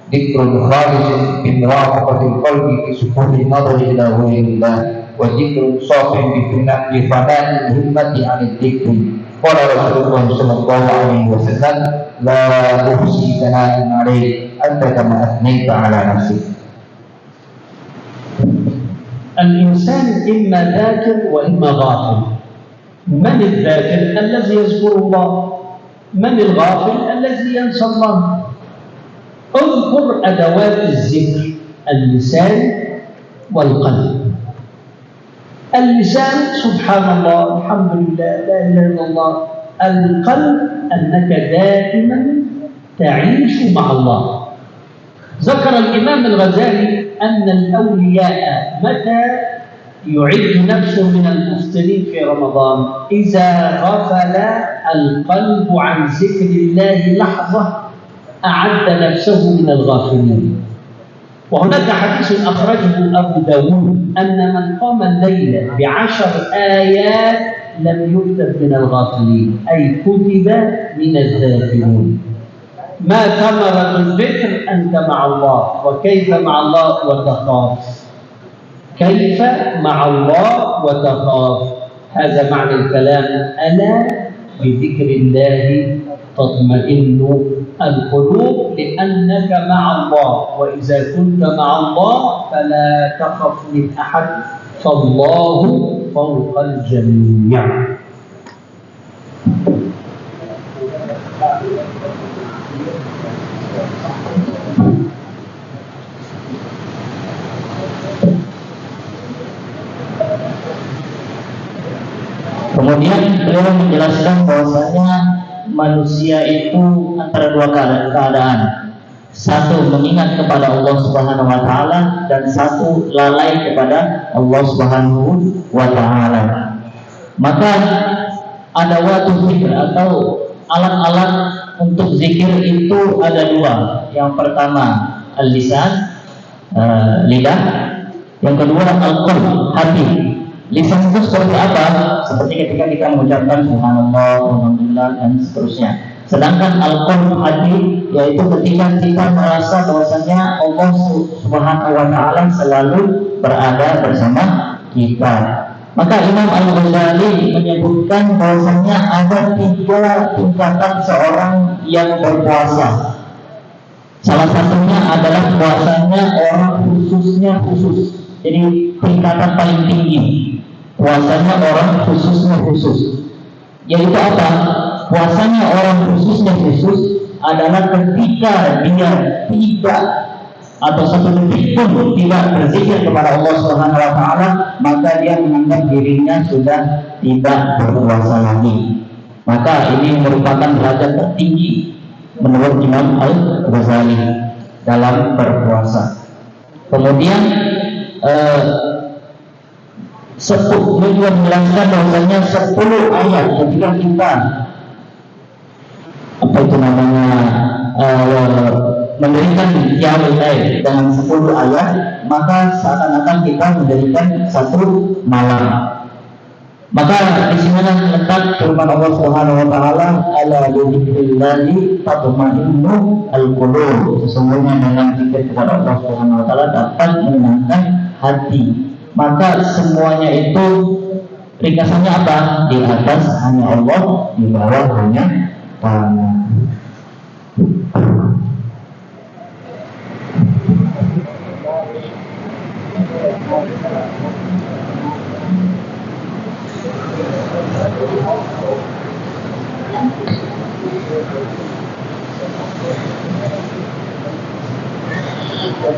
Dhikrul khalis bi muraqabatil qalbi fi sukuni nadri ila ghairillah wa dhikrul safin bi fana'il himmati 'anil dhikri. Qala Rasulullah sallallahu alaihi wasallam la uhsi thana'in 'alaik anta kama athnayta 'ala nafsik. الإنسان إما ذاكر وإما غافل. من الذاكر؟ الذي يذكر الله. من الغافل؟ الذي ينسى الله. اذكر أدوات الذكر: اللسان والقلب. اللسان سبحان الله، الحمد لله، لا إله إلا الله. القلب أنك دائما تعيش مع الله. ذكر الإمام الغزالي أن الأولياء متى يعد نفسه من المفطرين في رمضان إذا غفل القلب عن ذكر الله لحظة أعد نفسه من الغافلين. وهناك حديث أخرجه أبو داود أن من قام الليل ب10 آيات لم يكتب من الغافلين، أي كتب من الذاكرين. ما ثمرة الذكر؟ أنت مع الله. وكيف مع الله؟ وتخاف. كيف مع الله وتخاف. هذا معنى الكلام: ألا بذكر الله تطمئن القلوب، لأنك مع الله، وإذا كنت مع الله فلا تخف من أحد، فالله فوق الجميع. Kemudian beliau menjelaskan bahwasanya manusia itu antara dua keadaan. Satu mengingat kepada Allah Subhanahu wa Ta'ala, dan satu lalai kepada Allah Subhanahu wa Ta'ala. Maka ada waktu zikir atau alat-alat untuk zikir itu ada dua. Yang pertama al-lisan, lidah. Yang kedua al-qalb, hati. Lisan itu seperti apa? Seperti ketika kita mengucapkan subhanallah, alhamdulillah, dan seterusnya. Sedangkan al-qalb, hati, yaitu ketika kita merasa bahwasanya Allah Subhanahu wa Ta'ala selalu berada bersama kita. Maka Imam Al-Ghazali menyebutkan bahwasanya ada 3 tingkatan seorang yang berpuasa. Salah satunya adalah puasanya orang khususnya khusus. Jadi tingkatan paling tinggi, puasanya orang khususnya khusus. Yaitu apa? Puasanya orang khususnya khusus adalah ketika dia tidak atau satu detik pun tidak berzikir kepada Allah Subhanahu wa taala, maka dia menganggap dirinya sudah tidak berpuasa lagi. Maka ini merupakan derajat tertinggi menurut Imam Al-Ghazali dalam berpuasa. Kemudian beliau menjelaskan bahwasanya 10 ayat ketika kita mendirikan qiyamul lail dengan 10 ayat, maka seakan-akan kita mendirikan satu malam. Maka di sini terletak firman Allah Subhanahu wa taala, ala dzikrillahi tatma'innu al-qulub. Sesungguhnya dengan zikir kepada Allah Subhanahu wa taala dapat menenangkan hati. Maka semuanya itu ringkasannya apa? Di atas hanya Allah, di bawah hanya tanah.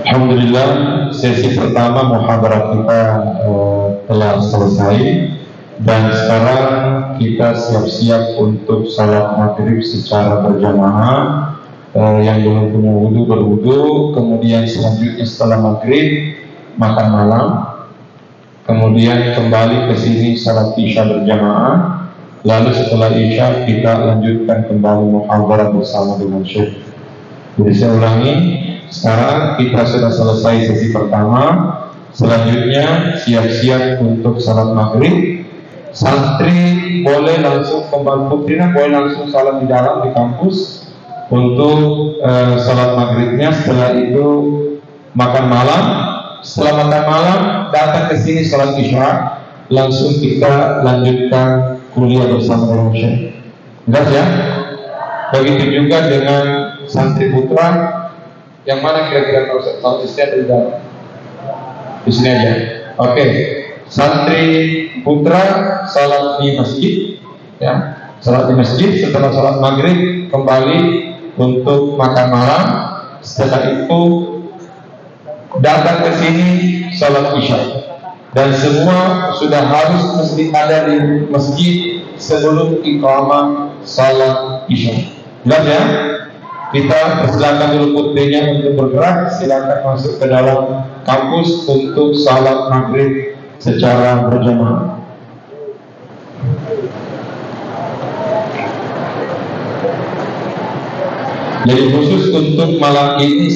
Alhamdulillah, sesi pertama muhadarah kita telah selesai dan sekarang kita siap-siap untuk salat maghrib secara berjamaah. Yang belum punya wudhu berwudhu, kemudian selanjutnya setelah maghrib makan malam, kemudian kembali ke sini salat isya berjamaah, lalu setelah isya kita lanjutkan kembali muhadarah bersama dengan Syekh. Jadi saya ulangi, sekarang kita sudah selesai sesi pertama, selanjutnya siap-siap untuk salat maghrib. Santri boleh langsung kembali, putrinya boleh langsung salat di dalam di kampus untuk salat maghribnya. Setelah itu makan malam, setelah makan malam datang ke sini salat isya, langsung kita lanjutkan kuliah bersama dengan Syekh. Jelas ya? Begitu juga dengan santri putra. Yang mana kira-kira kalau salat isya di dalam? Di sini aja. Oke. Santri putra salat di masjid, ya. Salat di masjid, setelah salat maghrib kembali untuk makan malam. Setelah itu datang ke sini salat isya. Dan semua sudah harus mesti ada di masjid sebelum iqamah salat isya. Jelas ya? Kita persilakan dulu putrinya untuk bergerak. Silakan masuk ke dalam kampus untuk salat maghrib secara berjamaah. Jadi khusus untuk malam ini